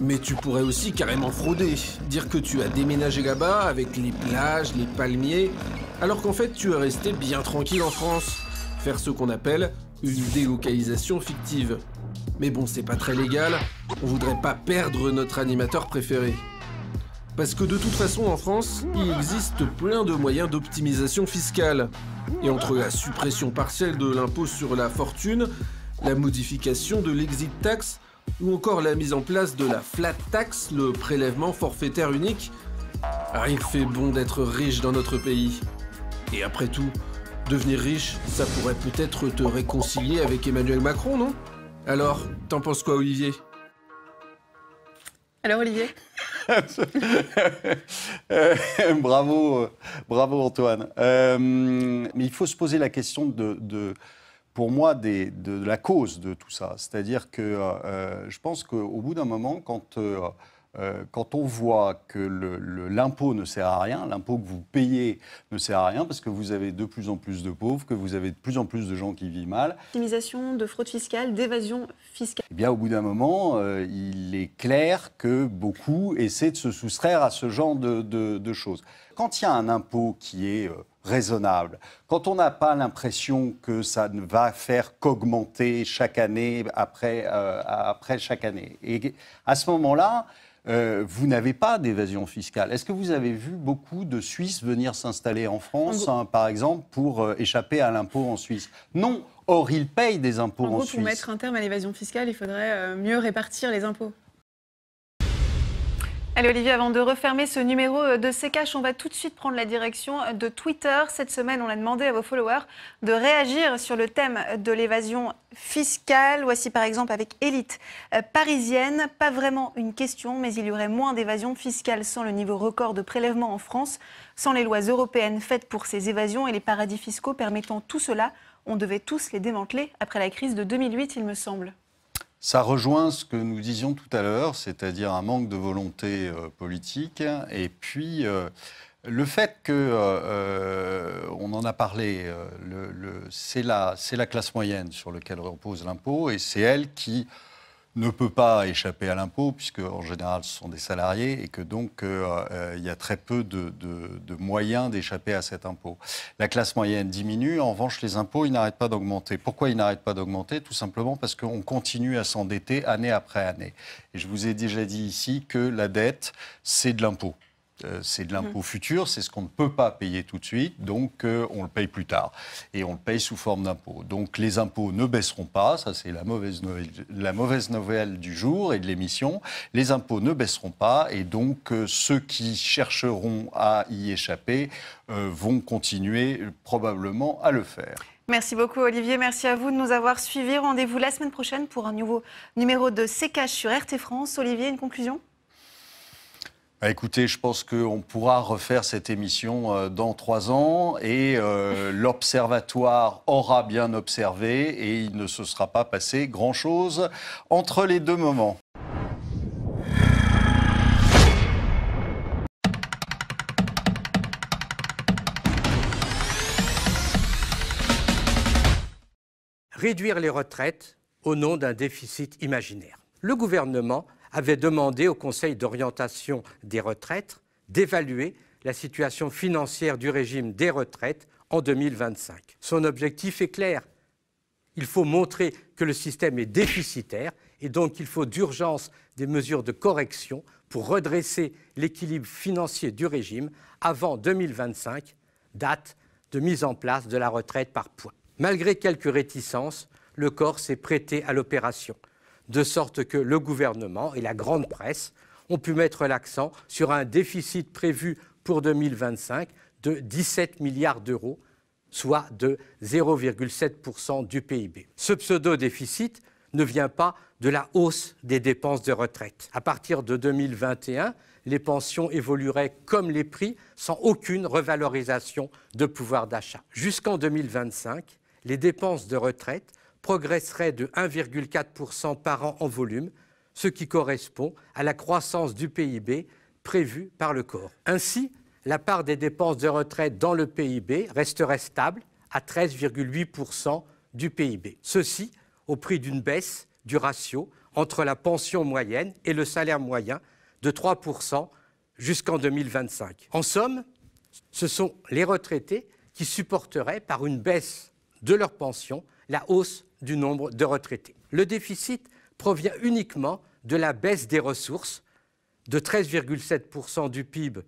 Mais tu pourrais aussi carrément frauder, dire que tu as déménagé là-bas avec les plages, les palmiers, alors qu'en fait tu es resté bien tranquille en France. Faire ce qu'on appelle une délocalisation fictive. Mais bon, c'est pas très légal, on voudrait pas perdre notre animateur préféré. Parce que de toute façon, en France, il existe plein de moyens d'optimisation fiscale. Et entre la suppression partielle de l'impôt sur la fortune, la modification de l'exit tax, ou encore la mise en place de la flat tax, le prélèvement forfaitaire unique, il fait bon d'être riche dans notre pays. Et après tout, devenir riche, ça pourrait peut-être te réconcilier avec Emmanuel Macron, non? Alors, t'en penses quoi, Olivier? Alors Olivier? Bravo Antoine. Mais il faut se poser la question pour moi, de la cause de tout ça. C'est-à-dire que je pense qu'au bout d'un moment, quand on voit que l'impôt ne sert à rien, l'impôt que vous payez ne sert à rien parce que vous avez de plus en plus de pauvres, que vous avez de plus en plus de gens qui vivent mal. Optimisation, de fraude fiscale, d'évasion fiscale. Eh bien, au bout d'un moment, il est clair que beaucoup essaient de se soustraire à ce genre de choses. Quand il y a un impôt qui est raisonnable, quand on n'a pas l'impression que ça ne va faire qu'augmenter chaque année après chaque année, et à ce moment-là, vous n'avez pas d'évasion fiscale. Est-ce que vous avez vu beaucoup de Suisses venir s'installer en France, par exemple, pour échapper à l'impôt en Suisse? Non. Or, ils payent des impôts en Suisse. Pour mettre un terme à l'évasion fiscale, il faudrait mieux répartir les impôts. Allez Olivier, avant de refermer ce numéro de C'est Cash, on va tout de suite prendre la direction de Twitter. Cette semaine, on a demandé à vos followers de réagir sur le thème de l'évasion fiscale. Voici par exemple avec Élite parisienne. Pas vraiment une question, mais il y aurait moins d'évasion fiscale sans le niveau record de prélèvement en France, sans les lois européennes faites pour ces évasions et les paradis fiscaux permettant tout cela. On devait tous les démanteler après la crise de 2008, il me semble. Ça rejoint ce que nous disions tout à l'heure, c'est-à-dire un manque de volonté politique. Et puis, le fait que, on en a parlé, c'est la classe moyenne sur laquelle repose l'impôt, et c'est elle qui ne peut pas échapper à l'impôt, puisque en général ce sont des salariés, et que donc il y a très peu de moyens d'échapper à cet impôt. La classe moyenne diminue, en revanche les impôts, ils n'arrêtent pas d'augmenter. Pourquoi ils n'arrêtent pas d'augmenter? Tout simplement parce qu'on continue à s'endetter année après année. Et je vous ai déjà dit ici que la dette, c'est de l'impôt. C'est de l'impôt futur, c'est ce qu'on ne peut pas payer tout de suite, donc on le paye plus tard. Et on le paye sous forme d'impôt. Donc les impôts ne baisseront pas, ça c'est la mauvaise nouvelle du jour et de l'émission. Les impôts ne baisseront pas, et donc ceux qui chercheront à y échapper vont continuer probablement à le faire. Merci beaucoup Olivier, merci à vous de nous avoir suivis. Rendez-vous la semaine prochaine pour un nouveau numéro de C'est Cash sur RT France. Olivier, une conclusion ? Écoutez, je pense qu'on pourra refaire cette émission dans 3 ans, et l'Observatoire aura bien observé, et il ne se sera pas passé grand-chose entre les deux moments. Réduire les retraites au nom d'un déficit imaginaire. Le gouvernement avait demandé au Conseil d'orientation des retraites d'évaluer la situation financière du régime des retraites en 2025. Son objectif est clair. Il faut montrer que le système est déficitaire, et donc il faut d'urgence des mesures de correction pour redresser l'équilibre financier du régime avant 2025, date de mise en place de la retraite par points. Malgré quelques réticences, le corps s'est prêté à l'opération, de sorte que le gouvernement et la grande presse ont pu mettre l'accent sur un déficit prévu pour 2025 de 17 milliards d'euros, soit de 0,7% du PIB. Ce pseudo-déficit ne vient pas de la hausse des dépenses de retraite. À partir de 2021, les pensions évolueraient comme les prix, sans aucune revalorisation de pouvoir d'achat. Jusqu'en 2025, les dépenses de retraite progresserait de 1,4% par an en volume, ce qui correspond à la croissance du PIB prévue par le corps. Ainsi, la part des dépenses de retraite dans le PIB resterait stable à 13,8% du PIB. Ceci au prix d'une baisse du ratio entre la pension moyenne et le salaire moyen de 3% jusqu'en 2025. En somme, ce sont les retraités qui supporteraient par une baisse de leur pension la hausse du nombre de retraités. Le déficit provient uniquement de la baisse des ressources de 13,7% du PIB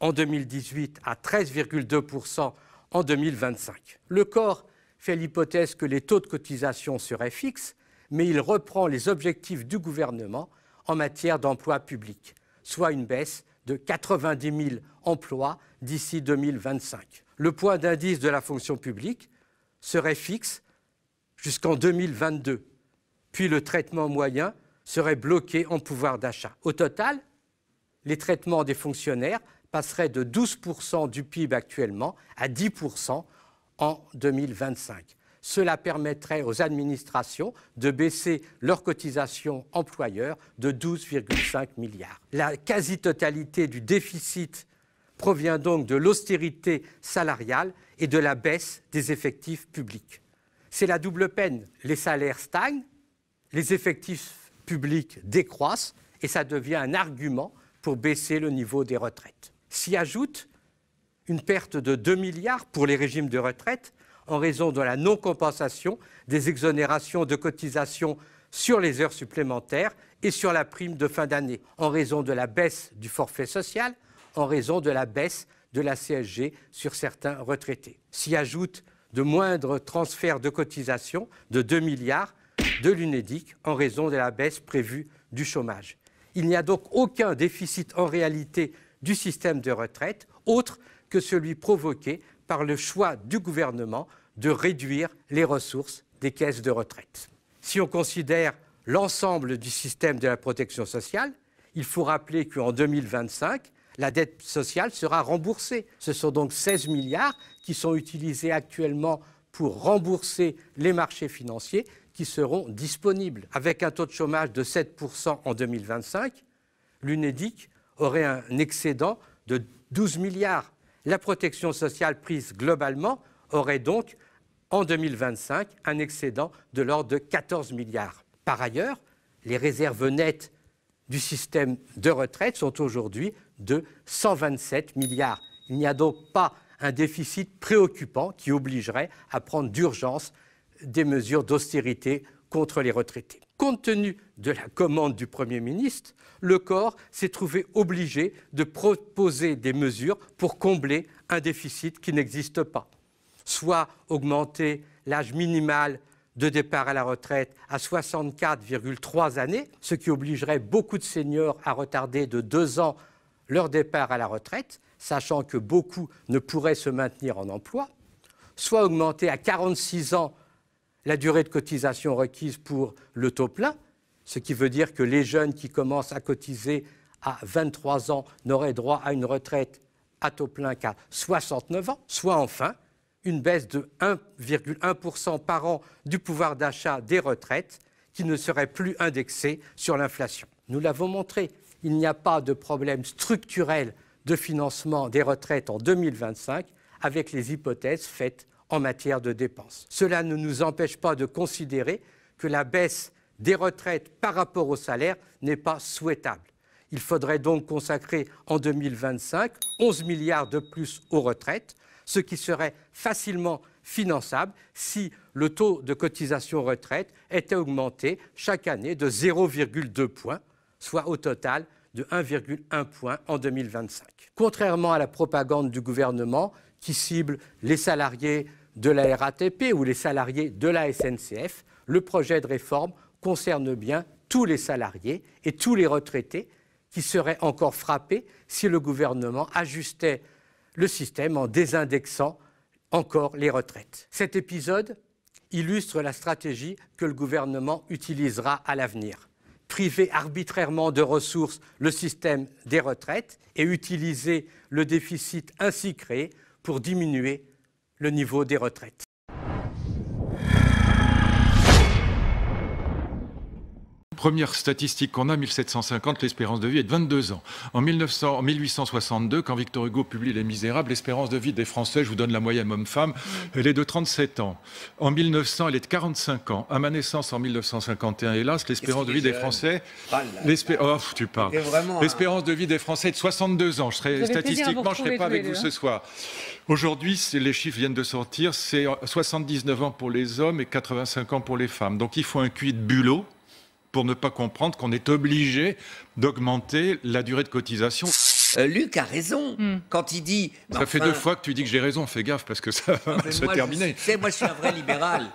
en 2018 à 13,2% en 2025. Le corps fait l'hypothèse que les taux de cotisation seraient fixes, mais il reprend les objectifs du gouvernement en matière d'emploi public, soit une baisse de 90 000 emplois d'ici 2025. Le point d'indice de la fonction publique serait fixe jusqu'en 2022, puis le traitement moyen serait bloqué en pouvoir d'achat. Au total, les traitements des fonctionnaires passeraient de 12% du PIB actuellement à 10% en 2025. Cela permettrait aux administrations de baisser leurs cotisations employeurs de 12,5 milliards. La quasi-totalité du déficit provient donc de l'austérité salariale et de la baisse des effectifs publics. C'est la double peine. Les salaires stagnent, les effectifs publics décroissent, et ça devient un argument pour baisser le niveau des retraites. S'y ajoute une perte de 2 milliards pour les régimes de retraite en raison de la non-compensation des exonérations de cotisations sur les heures supplémentaires et sur la prime de fin d'année, en raison de la baisse du forfait social, en raison de la baisse de la CSG sur certains retraités. S'y ajoute de moindres transferts de cotisations de 2 milliards de l'UNEDIC en raison de la baisse prévue du chômage. Il n'y a donc aucun déficit en réalité du système de retraite, autre que celui provoqué par le choix du gouvernement de réduire les ressources des caisses de retraite. Si on considère l'ensemble du système de la protection sociale, il faut rappeler qu'en 2025, la dette sociale sera remboursée. Ce sont donc 16 milliards qui sont utilisés actuellement pour rembourser les marchés financiers qui seront disponibles. Avec un taux de chômage de 7% en 2025, l'UNEDIC aurait un excédent de 12 milliards. La protection sociale prise globalement aurait donc, en 2025, un excédent de l'ordre de 14 milliards. Par ailleurs, les réserves nettes du système de retraite sont aujourd'hui de 127 milliards. Il n'y a donc pas un déficit préoccupant qui obligerait à prendre d'urgence des mesures d'austérité contre les retraités. Compte tenu de la commande du Premier ministre, le corps s'est trouvé obligé de proposer des mesures pour combler un déficit qui n'existe pas. Soit augmenter l'âge minimal de départ à la retraite à 64,3 années, ce qui obligerait beaucoup de seniors à retarder de 2 ans leur départ à la retraite, sachant que beaucoup ne pourraient se maintenir en emploi, soit augmenter à 46 ans la durée de cotisation requise pour le taux plein, ce qui veut dire que les jeunes qui commencent à cotiser à 23 ans n'auraient droit à une retraite à taux plein qu'à 69 ans, soit enfin une baisse de 1,1% par an du pouvoir d'achat des retraites qui ne serait plus indexée sur l'inflation. Nous l'avons montré, il n'y a pas de problème structurel de financement des retraites en 2025 avec les hypothèses faites en matière de dépenses. Cela ne nous empêche pas de considérer que la baisse des retraites par rapport au salaire n'est pas souhaitable. Il faudrait donc consacrer en 2025 11 milliards de plus aux retraites, ce qui serait facilement finançable si le taux de cotisation retraite était augmenté chaque année de 0,2 points, soit au total de 1,1 point en 2025. Contrairement à la propagande du gouvernement qui cible les salariés de la RATP ou les salariés de la SNCF, le projet de réforme concerne bien tous les salariés et tous les retraités qui seraient encore frappés si le gouvernement ajustait le système en désindexant encore les retraites. Cet épisode illustre la stratégie que le gouvernement utilisera à l'avenir. Priver arbitrairement de ressources le système des retraites et utiliser le déficit ainsi créé pour diminuer le niveau des retraites. Première statistique qu'on a, 1750, l'espérance de vie est de 22 ans. En 1862, quand Victor Hugo publie Les Misérables, l'espérance de vie des Français, je vous donne la moyenne homme-femme, elle est de 37 ans. En 1900, elle est de 45 ans. À ma naissance, en 1951, hélas, l'espérance de vie des Français... Oh, tu parles. L'espérance de vie des Français est de 62 ans. Statistiquement, je ne serai pas avec vous ce soir. Aujourd'hui, les chiffres viennent de sortir, c'est 79 ans pour les hommes et 85 ans pour les femmes. Donc il faut un QI de bulot pour ne pas comprendre qu'on est obligé d'augmenter la durée de cotisation. Luc a raison quand il dit... Ça fait 2 fois que tu dis que j'ai raison, fais gaffe parce que ça va se terminer. Moi je suis un vrai libéral.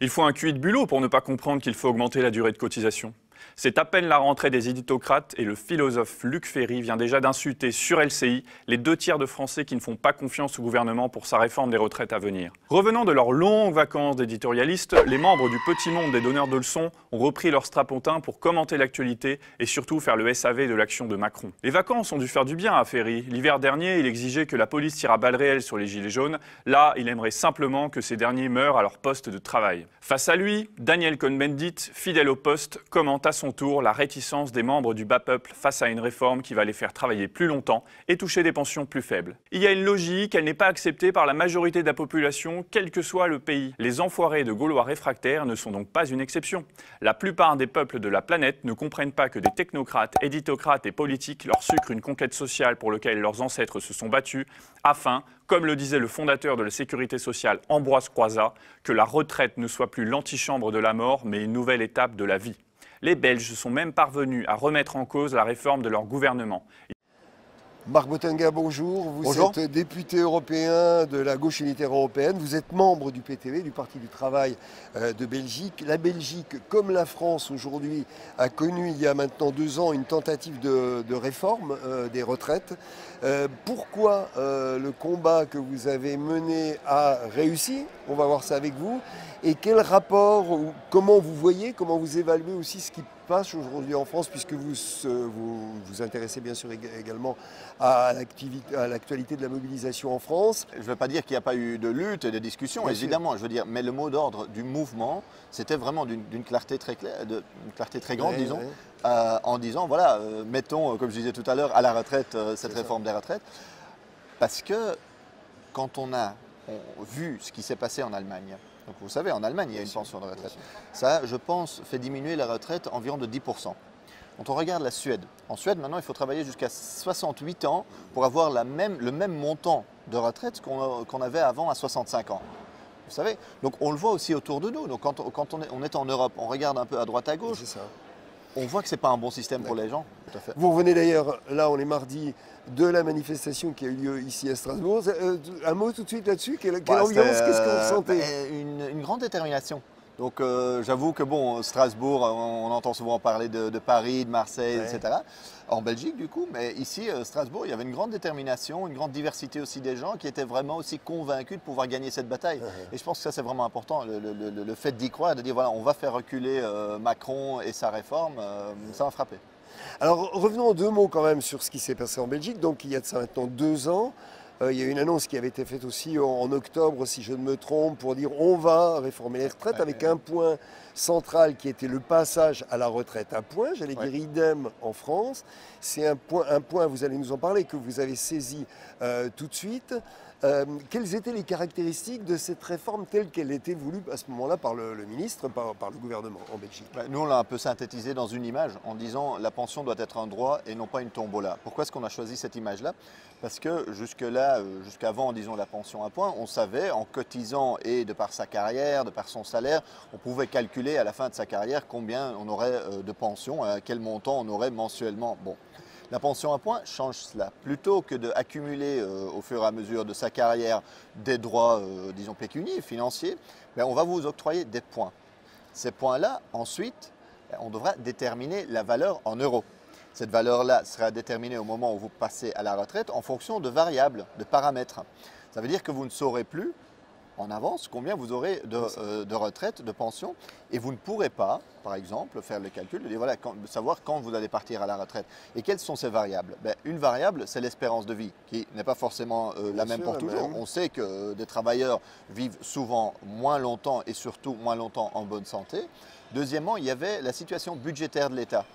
Il faut un QI de bulot pour ne pas comprendre qu'il faut augmenter la durée de cotisation. C'est à peine la rentrée des éditocrates et le philosophe Luc Ferry vient déjà d'insulter sur LCI les 2 tiers de Français qui ne font pas confiance au gouvernement pour sa réforme des retraites à venir. Revenant de leurs longues vacances d'éditorialistes, les membres du petit monde des donneurs de leçons ont repris leur strapontin pour commenter l'actualité et surtout faire le SAV de l'action de Macron. Les vacances ont dû faire du bien à Ferry. L'hiver dernier, il exigeait que la police tire à balles réelles sur les gilets jaunes. Là, il aimerait simplement que ces derniers meurent à leur poste de travail. Face à lui, Daniel Cohn-Bendit, fidèle au poste, commente à son tour la réticence des membres du bas peuple face à une réforme qui va les faire travailler plus longtemps et toucher des pensions plus faibles. Il y a une logique, elle n'est pas acceptée par la majorité de la population, quel que soit le pays. Les enfoirés de Gaulois réfractaires ne sont donc pas une exception. La plupart des peuples de la planète ne comprennent pas que des technocrates, éditocrates et politiques leur sucrent une conquête sociale pour laquelle leurs ancêtres se sont battus, afin, comme le disait le fondateur de la sécurité sociale Ambroise Croizat, que la retraite ne soit plus l'antichambre de la mort, mais une nouvelle étape de la vie. Les Belges sont même parvenus à remettre en cause la réforme de leur gouvernement. Marc Botenga, bonjour. Vous Bonjour. êtes député européen de la gauche unitaire européenne. Vous êtes membre du PTV, du Parti du Travail de Belgique. La Belgique, comme la France aujourd'hui, a connu il y a maintenant 2 ans une tentative de réforme des retraites. Pourquoi le combat que vous avez mené a réussi? On va voir ça avec vous. Et quel rapport, ou comment vous voyez, comment vous évaluez aussi ce qui passe aujourd'hui en France, puisque vous vous intéressez bien sûr également à l'actualité de la mobilisation en France. Je ne veux pas dire qu'il n'y a pas eu de lutte et de discussion, bien évidemment, je veux dire, mais le mot d'ordre du mouvement, c'était vraiment d'une clarté très claire, d'une clarté très grande, disons, en disant, voilà, mettons, comme je disais tout à l'heure, à la retraite, cette réforme des retraites, parce que quand on a vu ce qui s'est passé en Allemagne, donc vous savez, en Allemagne, il y a une pension de retraite. Ça, je pense, fait diminuer la retraite environ de 10%. Quand on regarde la Suède, en Suède, maintenant, il faut travailler jusqu'à 68 ans pour avoir le même montant de retraite qu'on avait avant à 65 ans. Vous savez, donc on le voit aussi autour de nous. Donc quand on est en Europe, on regarde un peu à droite à gauche, on voit que ce n'est pas un bon système pour les gens. Tout à fait. Vous revenez d'ailleurs, là on est mardi, de la manifestation qui a eu lieu ici à Strasbourg. Un mot tout de suite là-dessus, quelle ambiance, qu'est-ce que vous ressentez? Une grande détermination. Donc j'avoue que bon, Strasbourg, on entend souvent parler de Paris, de Marseille, etc. En Belgique du coup, mais ici, Strasbourg, il y avait une grande détermination, une grande diversité aussi des gens qui étaient vraiment aussi convaincus de pouvoir gagner cette bataille. Et je pense que ça c'est vraiment important, le fait d'y croire, de dire voilà, on va faire reculer Macron et sa réforme, ça m'a frappé. Alors revenons en 2 mots quand même sur ce qui s'est passé en Belgique. Donc il y a de ça maintenant 2 ans. Il y a une annonce qui avait été faite aussi en octobre, si je ne me trompe, pour dire on va réformer les retraites avec un point central qui était le passage à la retraite à point. J'allais dire idem en France. C'est un point, vous allez nous en parler, que vous avez saisi tout de suite. Quelles étaient les caractéristiques de cette réforme telle qu'elle était voulue à ce moment-là par le ministre, par le gouvernement en Belgique? Nous, on l'a un peu synthétisé dans une image en disant la pension doit être un droit et non pas une tombola. Pourquoi est-ce qu'on a choisi cette image-là? Parce que jusque-là, jusqu'avant, disons, la pension à point, on savait, en cotisant et de par sa carrière, de par son salaire, on pouvait calculer à la fin de sa carrière combien on aurait de pension, à quel montant on aurait mensuellement. Bon. La pension à point change cela. Plutôt que d'accumuler au fur et à mesure de sa carrière des droits, disons, pécuniaires, financiers, on va vous octroyer des points. Ces points-là, ensuite, on devra déterminer la valeur en euros. Cette valeur-là sera déterminée au moment où vous passez à la retraite en fonction de variables, de paramètres. Ça veut dire que vous ne saurez plus en avance combien vous aurez de retraite, de pension, et vous ne pourrez pas, par exemple, faire le calcul de voilà, savoir quand vous allez partir à la retraite. Et quelles sont ces variables? Une variable, c'est l'espérance de vie, qui n'est pas forcément la même pour toujours. On sait que des travailleurs vivent souvent moins longtemps et surtout moins longtemps en bonne santé. Deuxièmement, il y avait la situation budgétaire de l'État.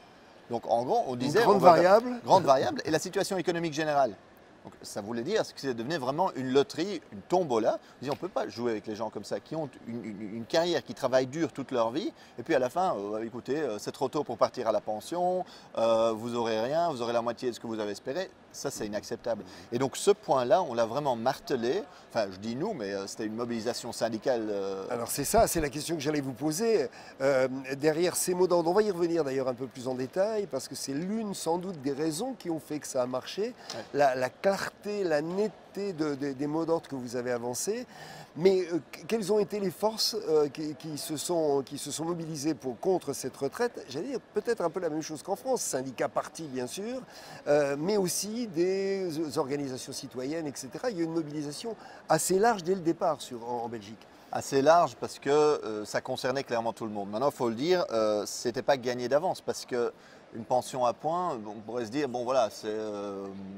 Donc en gros, on disait... Grande variable. Grande variable, et la situation économique générale. Donc, ça voulait dire que ça devenait vraiment une loterie, une tombola. On ne peut pas jouer avec les gens comme ça, qui ont une carrière, qui travaillent dur toute leur vie, et puis à la fin, écoutez, c'est trop tôt pour partir à la pension, vous n'aurez rien, vous aurez la moitié de ce que vous avez espéré. Ça, c'est inacceptable. Et donc ce point-là, on l'a vraiment martelé. Enfin, je dis nous, mais c'était une mobilisation syndicale. Alors c'est ça, c'est la question que j'allais vous poser. Derrière ces mots d'ordre, on va y revenir d'ailleurs un peu plus en détail, parce que c'est l'une sans doute des raisons qui ont fait que ça a marché. La clarté, la netteté des mots d'ordre que vous avez avancés. Mais quelles ont été les forces qui se sont mobilisées contre cette retraite? J'allais dire peut-être un peu la même chose qu'en France, syndicats, partis bien sûr, mais aussi des organisations citoyennes, etc. Il y a une mobilisation assez large dès le départ en Belgique. Assez large parce que ça concernait clairement tout le monde. Maintenant, il faut le dire, ce n'était pas gagné d'avance parce que une pension à point, on pourrait se dire, bon voilà,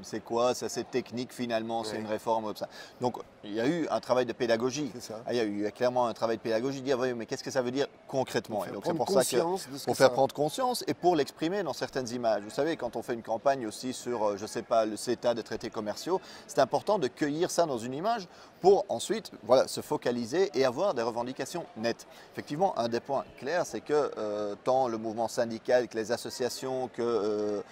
c'est quoi? C'est assez technique finalement, c'est une réforme comme ça. Donc il y a eu un travail de pédagogie. Il y a eu clairement un travail de pédagogie, de dire, oui, mais qu'est-ce que ça veut dire concrètement? Et donc c'est pour ça que pour faire prendre conscience et pour l'exprimer dans certaines images. Vous savez, quand on fait une campagne aussi sur, je ne sais pas, le CETA des traités commerciaux, c'est important de cueillir ça dans une image pour ensuite voilà, se focaliser et avoir des revendications nettes. Effectivement, un des points clairs, c'est que tant le mouvement syndical que les associations, que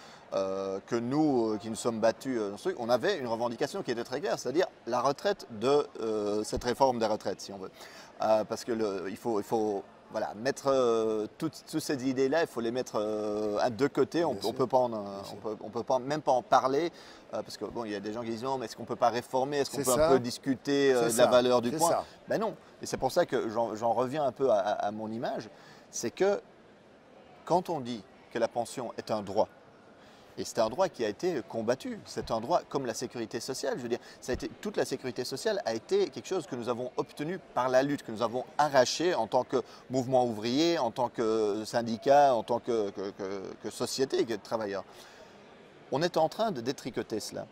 nous, qui nous sommes battus dans ce truc, on avait une revendication qui était très claire, c'est-à-dire la retraite de cette réforme des retraites, si on veut. Parce qu'il faut voilà, mettre toutes ces idées-là, il faut les mettre de côté. On peut pas même pas en parler parce que bon, il y a des gens qui disent non, mais est-ce qu'on peut pas réformer, est-ce qu'on peut un peu discuter de la valeur du point? Ben non. Et c'est pour ça que j'en reviens un peu à mon image, c'est que quand on dit que la pension est un droit, et c'est un droit qui a été combattu. C'est un droit comme la sécurité sociale. Je veux dire, toute la sécurité sociale a été quelque chose que nous avons obtenu par la lutte, que nous avons arraché en tant que mouvement ouvrier, en tant que syndicat, en tant que société, que travailleurs. On est en train de détricoter cela.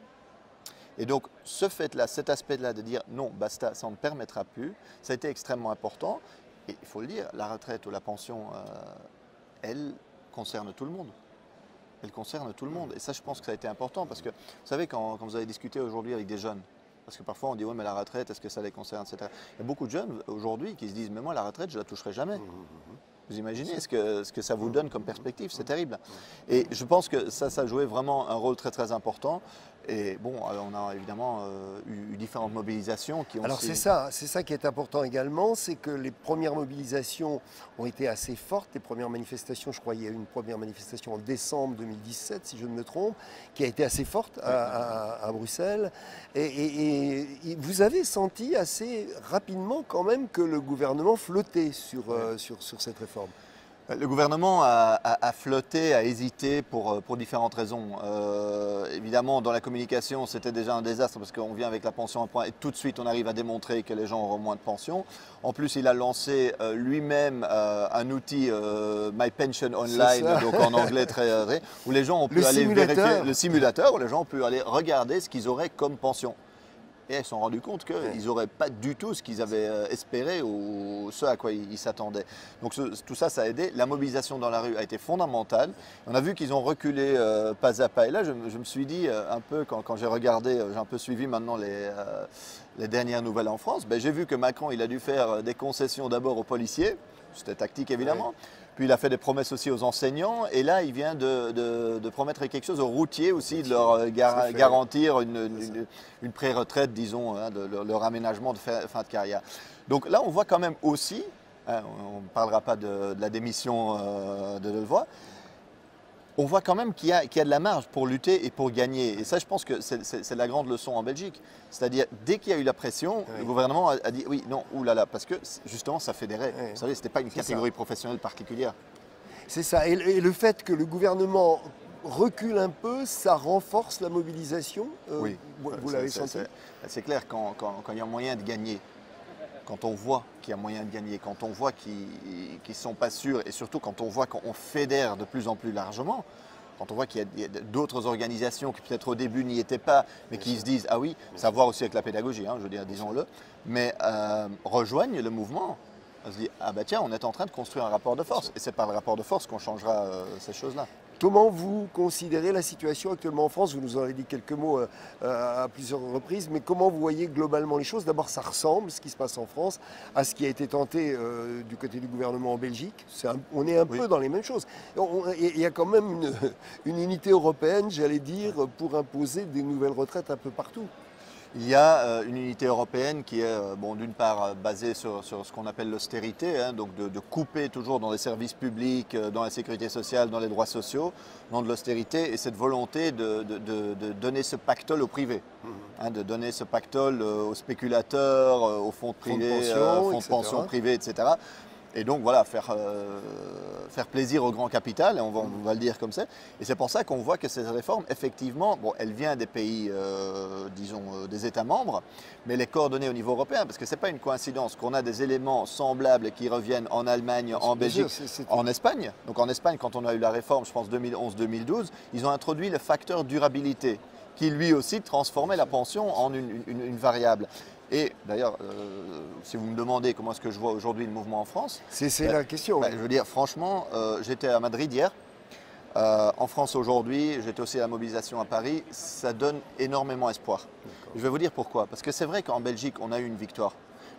Et donc, ce fait-là, cet aspect-là de dire non, basta, ça ne permettra plus, ça a été extrêmement important. Et il faut le dire, la retraite ou la pension, elle concerne tout le monde. Elle concerne tout le monde. Et ça, je pense que ça a été important parce que, vous savez, quand vous avez discuté aujourd'hui avec des jeunes, parce que parfois on dit, oui, mais la retraite, est-ce que ça les concerne, etc. Il y a beaucoup de jeunes aujourd'hui qui se disent, mais moi, la retraite, je ne la toucherai jamais. Vous imaginez ce que ça vous donne comme perspective, c'est terrible. Et je pense que ça jouait vraiment un rôle très très important. Et bon, on a évidemment eu différentes mobilisations qui ont... Alors c'est ça qui est important également, c'est que les premières mobilisations ont été assez fortes. Les premières manifestations, je crois qu'il y a eu une première manifestation en décembre 2017, si je ne me trompe, qui a été assez forte à Bruxelles. Et vous avez senti assez rapidement quand même que le gouvernement flottait sur cette réforme. Le gouvernement a flotté, a hésité pour différentes raisons. Évidemment, dans la communication, c'était déjà un désastre parce qu'on vient avec la pension à point et tout de suite, on arrive à démontrer que les gens auront moins de pension. En plus, il a lancé lui-même un outil My Pension Online, donc en anglais très où les gens ont pu aller vérifier le simulateur, où les gens ont pu aller regarder ce qu'ils auraient comme pension. Et ils se sont rendus compte qu'ils n'auraient pas du tout ce qu'ils avaient espéré ou ce à quoi ils s'attendaient. Donc tout ça, ça a aidé. La mobilisation dans la rue a été fondamentale. On a vu qu'ils ont reculé pas à pas. Et là, je me suis dit un peu, quand j'ai regardé, j'ai un peu suivi maintenant les dernières nouvelles en France, j'ai vu que Macron, il a dû faire des concessions d'abord aux policiers. C'était tactique évidemment. Ouais. Puis il a fait des promesses aussi aux enseignants. Et là, il vient de promettre quelque chose aux routiers aussi, de leur garantir une pré-retraite, disons, de leur aménagement de fin de carrière. Donc là, on voit quand même aussi, on ne parlera pas de la démission de Delevoye, on voit quand même qu'il y a de la marge pour lutter et pour gagner. Et ça, je pense que c'est la grande leçon en Belgique. C'est-à-dire, dès qu'il y a eu la pression, le gouvernement a dit oui, non, oulala, parce que justement, ça fédérait. Vous savez, ce n'était pas une catégorie professionnelle particulière. C'est ça. Et le fait que le gouvernement recule un peu, ça renforce la mobilisation. Oui. Vous l'avez senti? C'est clair, quand il y a moyen de gagner, quand on voit qu'il y a moyen de gagner, quand on voit qu'ils ne sont pas sûrs, et surtout quand on voit qu'on fédère de plus en plus largement, quand on voit qu'il y a d'autres organisations qui peut-être au début n'y étaient pas, mais qui se disent, ah oui, ça a à voir aussi avec la pédagogie, je veux dire, disons-le, mais rejoignent le mouvement. On se dit, ah bah tiens, on est en train de construire un rapport de force, et c'est par le rapport de force qu'on changera ces choses-là. Comment vous considérez la situation actuellement en France? Vous nous en avez dit quelques mots à plusieurs reprises, mais comment vous voyez globalement les choses? D'abord, ça ressemble, ce qui se passe en France, à ce qui a été tenté du côté du gouvernement en Belgique. On est un peu dans les mêmes choses. Il y a quand même une unité européenne, j'allais dire, pour imposer des nouvelles retraites un peu partout. Il y a une unité européenne qui est, d'une part, basée sur ce qu'on appelle l'austérité, donc de couper toujours dans les services publics, dans la sécurité sociale, dans les droits sociaux, dans de l'austérité, et cette volonté de donner ce pactole au privé, de donner ce pactole aux spéculateurs, aux fonds privés, fonds de pension privés, etc. Et donc voilà, faire plaisir au grand capital, et on va le dire comme ça. Et c'est pour ça qu'on voit que ces réformes, effectivement, elles viennent des pays, disons, des États membres, mais les coordonner au niveau européen, parce que ce n'est pas une coïncidence qu'on a des éléments semblables qui reviennent en Allemagne, en Belgique, en Espagne. Donc en Espagne, quand on a eu la réforme, je pense 2011-2012, ils ont introduit le facteur durabilité, qui lui aussi transformait la pension en une variable. Et d'ailleurs, si vous me demandez comment est-ce que je vois aujourd'hui le mouvement en France... C'est la question. Je veux dire, franchement, j'étais à Madrid hier. En France aujourd'hui, j'étais aussi à la mobilisation à Paris. Ça donne énormément espoir. Je vais vous dire pourquoi. Parce que c'est vrai qu'en Belgique, on a eu une victoire.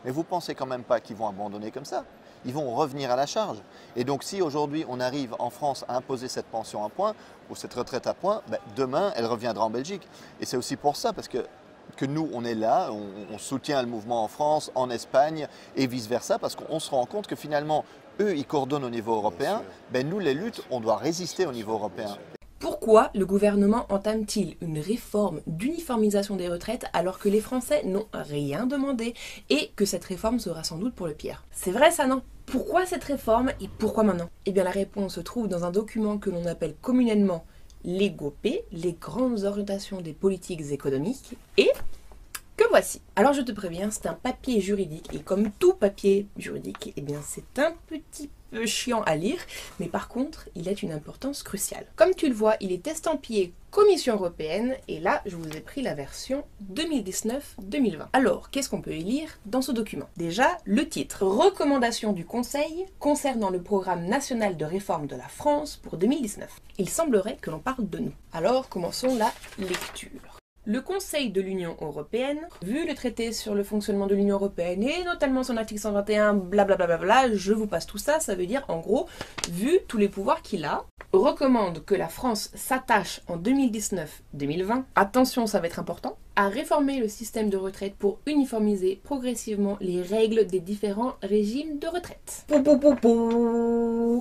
Mais vous ne pensez quand même pas qu'ils vont abandonner comme ça. Ils vont revenir à la charge. Et donc si aujourd'hui on arrive en France à imposer cette pension à point, ou cette retraite à point, demain elle reviendra en Belgique. Et c'est aussi pour ça, parce que que nous, on est là, on soutient le mouvement en France, en Espagne et vice-versa, parce qu'on se rend compte que finalement, eux, ils coordonnent au niveau européen. Ben, nous, les luttes, on doit résister au niveau européen. Pourquoi le gouvernement entame-t-il une réforme d'uniformisation des retraites alors que les Français n'ont rien demandé et que cette réforme sera sans doute pour le pire? C'est vrai ça, non? Pourquoi cette réforme et pourquoi maintenant? Eh bien la réponse se trouve dans un document que l'on appelle communément les GOP, les grandes orientations des politiques économiques, et que voici. Alors je te préviens, c'est un papier juridique, et comme tout papier juridique, eh bien c'est un petit peu chiant à lire, mais par contre, il a une importance cruciale. Comme tu le vois, il est estampillé Commission européenne, et là, je vous ai pris la version 2019-2020. Alors, qu'est-ce qu'on peut y lire dans ce document? Déjà, le titre. Recommandation du Conseil concernant le programme national de réforme de la France pour 2019. Il semblerait que l'on parle de nous. Alors, commençons la lecture. Le Conseil de l'Union européenne, vu le traité sur le fonctionnement de l'Union européenne et notamment son article 121, blablabla, je vous passe tout ça, ça veut dire en gros, vu tous les pouvoirs qu'il a, recommande que la France s'attache en 2019-2020, attention ça va être important, à réformer le système de retraite pour uniformiser progressivement les règles des différents régimes de retraite.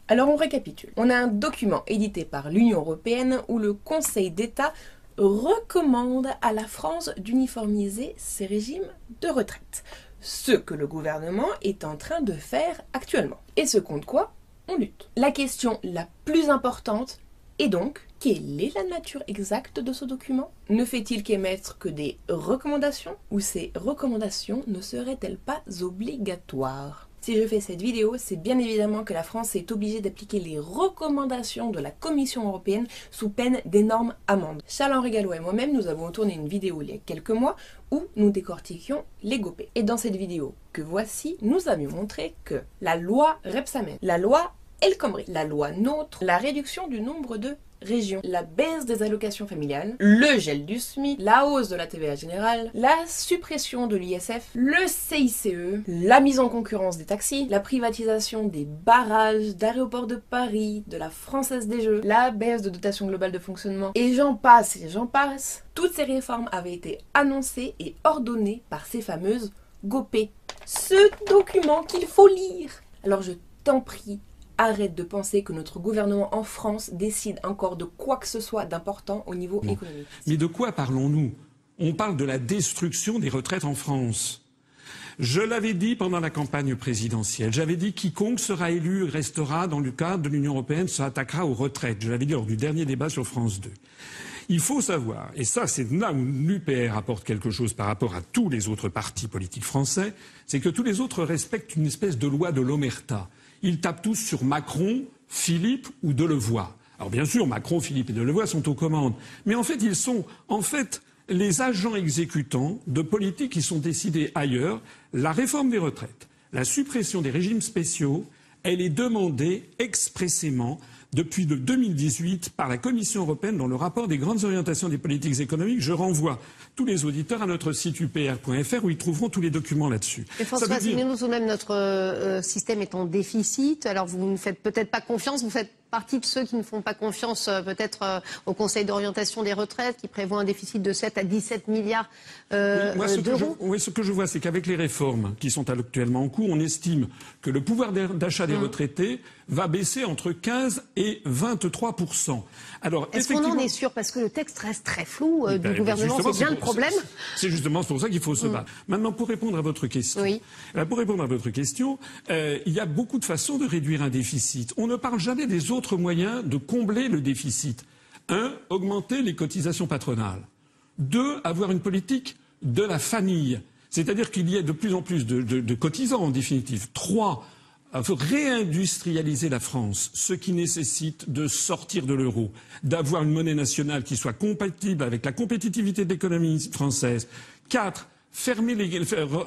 Alors on récapitule. On a un document édité par l'Union européenne où le Conseil d'État recommande à la France d'uniformiser ses régimes de retraite. Ce que le gouvernement est en train de faire actuellement. Et ce contre quoi on lutte. La question la plus importante est donc, quelle est la nature exacte de ce document? Ne fait-il qu'émettre que des recommandations ou ces recommandations ne seraient-elles pas obligatoires? Si je fais cette vidéo, c'est bien évidemment que la France est obligée d'appliquer les recommandations de la Commission européenne sous peine d'énormes amendes. Charles-Henri Gallois et moi-même, nous avons tourné une vidéo il y a quelques mois où nous décortiquions les GOP. Et dans cette vidéo que voici, nous avions montré que la loi Rebsamen, la loi El Khomri, la loi NOTRe, la réduction du nombre de régions, la baisse des allocations familiales, le gel du SMIC, la hausse de la TVA générale, la suppression de l'ISF, le CICE, la mise en concurrence des taxis, la privatisation des barrages, d'Aéroports de Paris, de la Française des Jeux, la baisse de dotation globale de fonctionnement, et j'en passe et j'en passe. Toutes ces réformes avaient été annoncées et ordonnées par ces fameuses GOP. Ce document qu'il faut lire. Alors je t'en prie, arrête de penser que notre gouvernement en France décide encore de quoi que ce soit d'important au niveau économique. Mais de quoi parlons-nous? On parle de la destruction des retraites en France. Je l'avais dit pendant la campagne présidentielle. J'avais dit quiconque sera élu restera dans le cadre de l'Union européenne s'attaquera aux retraites. Je l'avais dit lors du dernier débat sur France 2. Il faut savoir, et ça c'est là où l'UPR apporte quelque chose par rapport à tous les autres partis politiques français, c'est que tous les autres respectent une espèce de loi de l'omerta. Ils tapent tous sur Macron, Philippe ou Delevoye. Alors bien sûr, Macron, Philippe et Delevoye sont aux commandes. Mais en fait, ils sont les agents exécutants de politiques qui sont décidées ailleurs. La réforme des retraites, la suppression des régimes spéciaux, elle est demandée expressément depuis 2018 par la Commission européenne dans le rapport des grandes orientations des politiques économiques. Je renvoie tous les auditeurs à notre site upr.fr où ils trouveront tous les documents là-dessus. Et François Asselineau, tout de même, notre système est en déficit. Alors vous ne faites peut-être pas confiance, vous faites partie de ceux qui ne font pas confiance peut-être au Conseil d'orientation des retraites qui prévoit un déficit de 7 à 17 milliards d'euros. Oui, ce que je vois, c'est qu'avec les réformes qui sont actuellement en cours, on estime que le pouvoir d'achat des retraités va baisser entre 15 et 23%. Alors, est-ce qu'on en est sûr? Parce que le texte reste très flou du gouvernement, c'est bien le problème. C'est justement pour ça qu'il faut se battre. Maintenant, pour répondre à votre question, il y a beaucoup de façons de réduire un déficit. On ne parle jamais des autres moyens de combler le déficit. 1. Augmenter les cotisations patronales. 2. Avoir une politique de la famille. C'est-à-dire qu'il y ait de plus en plus de cotisants en définitive. 3. Réindustrialiser la France, ce qui nécessite de sortir de l'euro, d'avoir une monnaie nationale qui soit compatible avec la compétitivité de l'économie française. 4.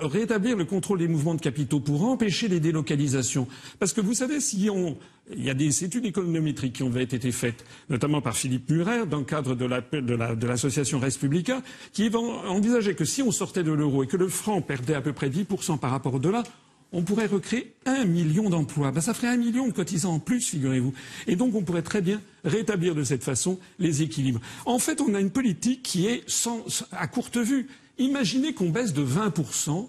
Rétablir le contrôle des mouvements de capitaux pour empêcher les délocalisations. Parce que vous savez, il y a des études économétriques qui ont été faites, notamment par Philippe Murer, dans le cadre de l'association Res Publica, qui envisageait que si on sortait de l'euro et que le franc perdait à peu près 10% par rapport au dollar, on pourrait recréer 1 million d'emplois. Ça ferait 1 million de cotisants en plus, figurez-vous. Et donc on pourrait très bien rétablir de cette façon les équilibres. En fait, on a une politique qui est à courte vue. Imaginez qu'on baisse de 20%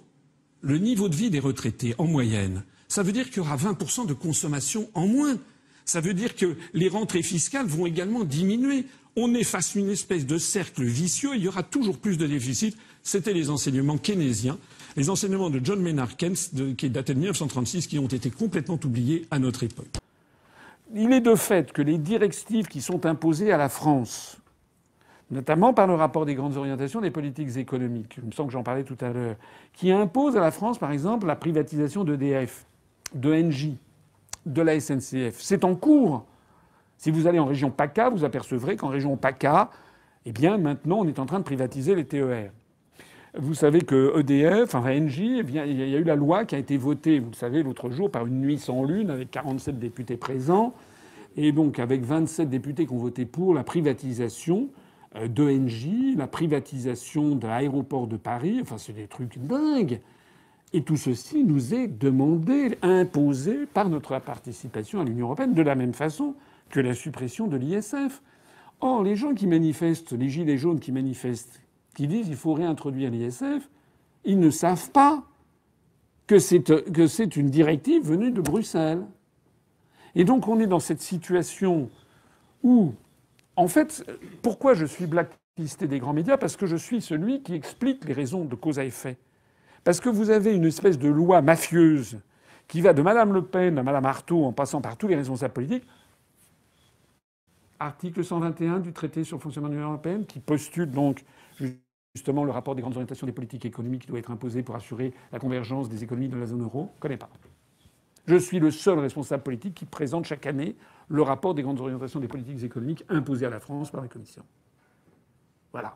le niveau de vie des retraités en moyenne. Ça veut dire qu'il y aura 20% de consommation en moins. Ça veut dire que les rentrées fiscales vont également diminuer. On est face à une espèce de cercle vicieux, il y aura toujours plus de déficit. C'était les enseignements keynésiens, les enseignements de John Maynard Keynes, qui dataient de 1936, qui ont été complètement oubliés à notre époque. Il est de fait que les directives qui sont imposées à la France, notamment par le rapport des grandes orientations des politiques économiques, il me semble que j'en parlais tout à l'heure, qui imposent à la France, par exemple, la privatisation d'EDF, de Engie, de la SNCF. C'est en cours. Si vous allez en région PACA, vous apercevrez qu'en région PACA, eh bien, maintenant, on est en train de privatiser les TER. Vous savez que EDF, enfin Engie, eh bien, il y a eu la loi qui a été votée, vous le savez, l'autre jour par une nuit sans lune, avec 47 députés présents, et donc avec 27 députés qui ont voté pour la privatisation de Engie, la privatisation de l'aéroport de Paris. Enfin, c'est des trucs dingues. Et tout ceci nous est demandé, imposé par notre participation à l'Union européenne, de la même façon que la suppression de l'ISF. Or, les gens qui manifestent, les gilets jaunes qui manifestent, qui disent qu'il faut réintroduire l'ISF, ils ne savent pas que c'est une directive venue de Bruxelles. Et donc on est dans cette situation où, en fait, pourquoi je suis blacklisté des grands médias? Parce que je suis celui qui explique les raisons de cause à effet. Parce que vous avez une espèce de loi mafieuse qui va de Mme Le Pen à Mme Artaud en passant par tous les responsables politiques. Article 121 du traité sur le fonctionnement de l'Union européenne qui postule donc justement le rapport des grandes orientations des politiques économiques qui doit être imposé pour assurer la convergence des économies de la zone euro. Je ne connais pas. Je suis le seul responsable politique qui présente chaque année le rapport des grandes orientations des politiques économiques imposées à la France par la Commission. Voilà.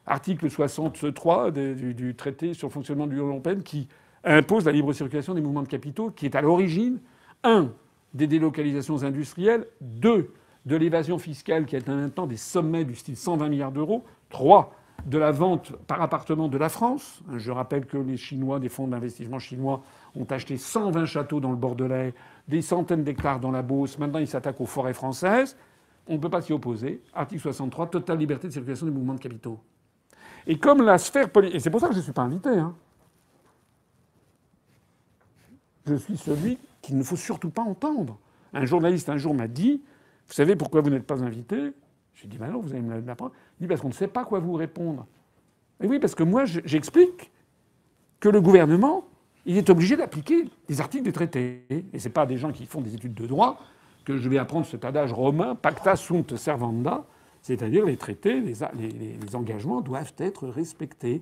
Article 63 du traité sur le fonctionnement de l'Union européenne qui impose la libre circulation des mouvements de capitaux, qui est à l'origine, 1. des délocalisations industrielles, 2. de l'évasion fiscale qui a atteint un temps des sommets du style 120 milliards d'euros, 3. de la vente par appartement de la France. Je rappelle que les Chinois, des fonds d'investissement chinois, ont acheté 120 châteaux dans le Bordelais, des centaines d'hectares dans la Beauce. Maintenant, ils s'attaquent aux forêts françaises. On ne peut pas s'y opposer. Article 63, totale liberté de circulation des mouvements de capitaux. Et comme la sphère politique... Et c'est pour ça que je ne suis pas invité. Hein. Je suis celui qu'il ne faut surtout pas entendre. Un journaliste, un jour, m'a dit « Vous savez pourquoi vous n'êtes pas invité ?» J'ai dit « Ben non, vous allez me l'apprendre. » Il dit « Parce qu'on ne sait pas quoi vous répondre. » Et oui, parce que moi, j'explique que le gouvernement, il est obligé d'appliquer les articles des traités. Et ce n'est pas des gens qui font des études de droit que je vais apprendre cet adage romain, pacta sunt servanda, c'est-à-dire les traités, les engagements doivent être respectés.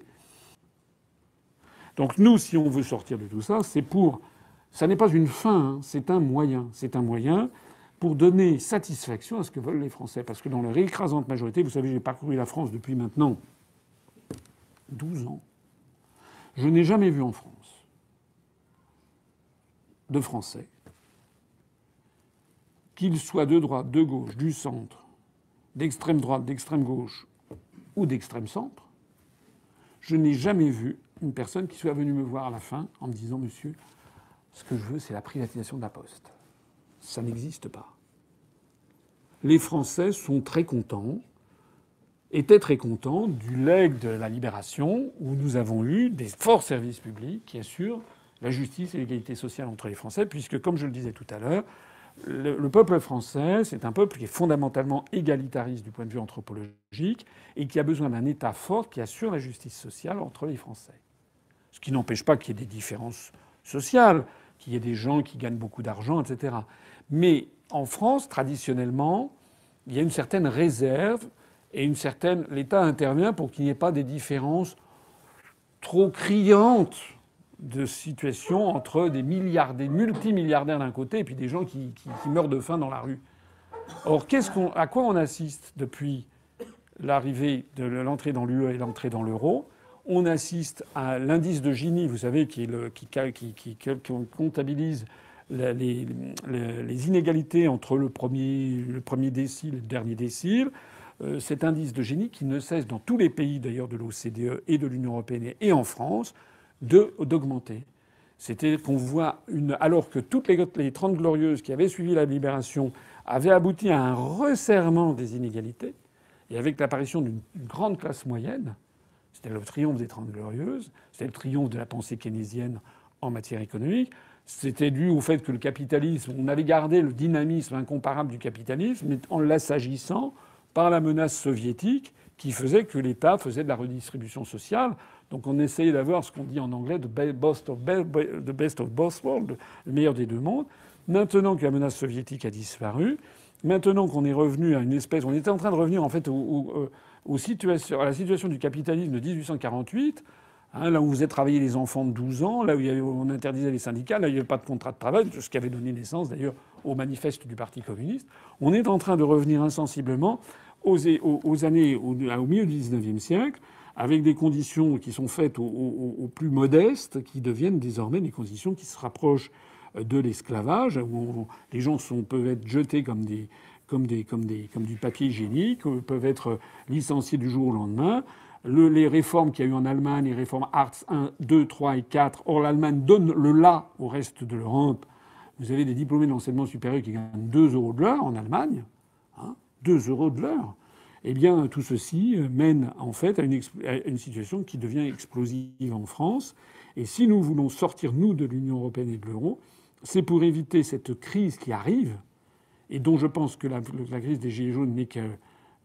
Donc nous, si on veut sortir de tout ça, c'est pour... Ça n'est pas une fin, hein, c'est un moyen. C'est un moyen pour donner satisfaction à ce que veulent les Français. Parce que dans leur écrasante majorité, vous savez, j'ai parcouru la France depuis maintenant 12 ans. Je n'ai jamais vu en France de Français, qu'ils soient de droite, de gauche, du centre, d'extrême droite, d'extrême gauche ou d'extrême centre, je n'ai jamais vu une personne qui soit venue me voir à la fin en me disant « Monsieur, ce que je veux, c'est la privatisation de la Poste. » Ça n'existe pas. Les Français sont très contents, étaient très contents du legs de la Libération où nous avons eu des forts services publics qui assurent la justice et l'égalité sociale entre les Français, puisque, comme je le disais tout à l'heure, le peuple français, c'est un peuple qui est fondamentalement égalitariste du point de vue anthropologique et qui a besoin d'un État fort qui assure la justice sociale entre les Français. Ce qui n'empêche pas qu'il y ait des différences sociales, qu'il y ait des gens qui gagnent beaucoup d'argent, etc. Mais en France, traditionnellement, il y a une certaine réserve et l'État intervient pour qu'il n'y ait pas des différences trop criantes de situation entre des multimilliardaires d'un côté et puis des gens qui meurent de faim dans la rue. Or, à quoi on assiste depuis l'arrivée de l'entrée dans l'UE et l'entrée dans l'euro? On assiste à l'indice de Gini, vous savez, qui comptabilise les inégalités entre le premier décile et le dernier décile. Cet indice de Gini qui ne cesse dans tous les pays d'ailleurs de l'OCDE et de l'Union européenne et en France d'augmenter. C'était qu'on voit alors que toutes les 30 glorieuses qui avaient suivi la libération avaient abouti à un resserrement des inégalités, et avec l'apparition d'une grande classe moyenne, C'était le triomphe des 30 Glorieuses, c'était le triomphe de la pensée keynésienne en matière économique. C'était dû au fait que le capitalisme, on avait gardé le dynamisme incomparable du capitalisme, mais en l'assagissant par la menace soviétique qui faisait que l'État faisait de la redistribution sociale. Donc on essayait d'avoir ce qu'on dit en anglais the best of both worlds, le meilleur des deux mondes. Maintenant que la menace soviétique a disparu, maintenant qu'on est revenu à une espèce... On était en train de revenir en fait à la situation du capitalisme de 1848, hein, là où vous faisiez travailler les enfants de 12 ans, là où on interdisait les syndicats, là où il n'y avait pas de contrat de travail, ce qui avait donné naissance d'ailleurs au manifeste du Parti communiste. On est en train de revenir insensiblement au milieu du XIXe siècle, avec des conditions qui sont faites au plus modestes, qui deviennent désormais des conditions qui se rapprochent de l'esclavage, où les gens peuvent être jetés comme du papier hygiénique, peuvent être licenciés du jour au lendemain. Les réformes qu'il y a eu en Allemagne, les réformes Hartz 1, 2, 3 et 4, or l'Allemagne donne le là au reste de l'Europe. Vous avez des diplômés de l'enseignement supérieur qui gagnent 2 € de l'heure en Allemagne, hein, 2 € de l'heure. Eh bien, tout ceci mène en fait à une situation qui devient explosive en France. Et si nous voulons sortir, nous, de l'Union européenne et de l'euro, c'est pour éviter cette crise qui arrive, et dont je pense que la crise des Gilets jaunes n'est que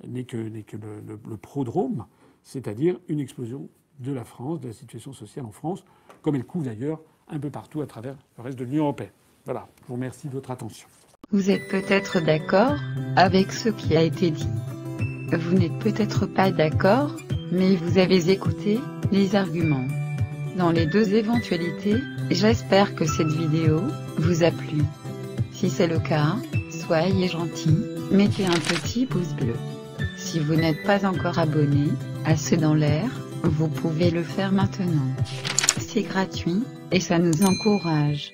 le prodrome, c'est-à-dire une explosion de la France, de la situation sociale en France, comme elle couvre d'ailleurs un peu partout à travers le reste de l'Union européenne. Voilà, je vous remercie de votre attention. Vous êtes peut-être d'accord avec ce qui a été dit. Vous n'êtes peut-être pas d'accord, mais vous avez écouté les arguments. Dans les deux éventualités, j'espère que cette vidéo vous a plu. Si c'est le cas, soyez gentil, mettez un petit pouce bleu. Si vous n'êtes pas encore abonné à C'est dans l'air, vous pouvez le faire maintenant. C'est gratuit, et ça nous encourage.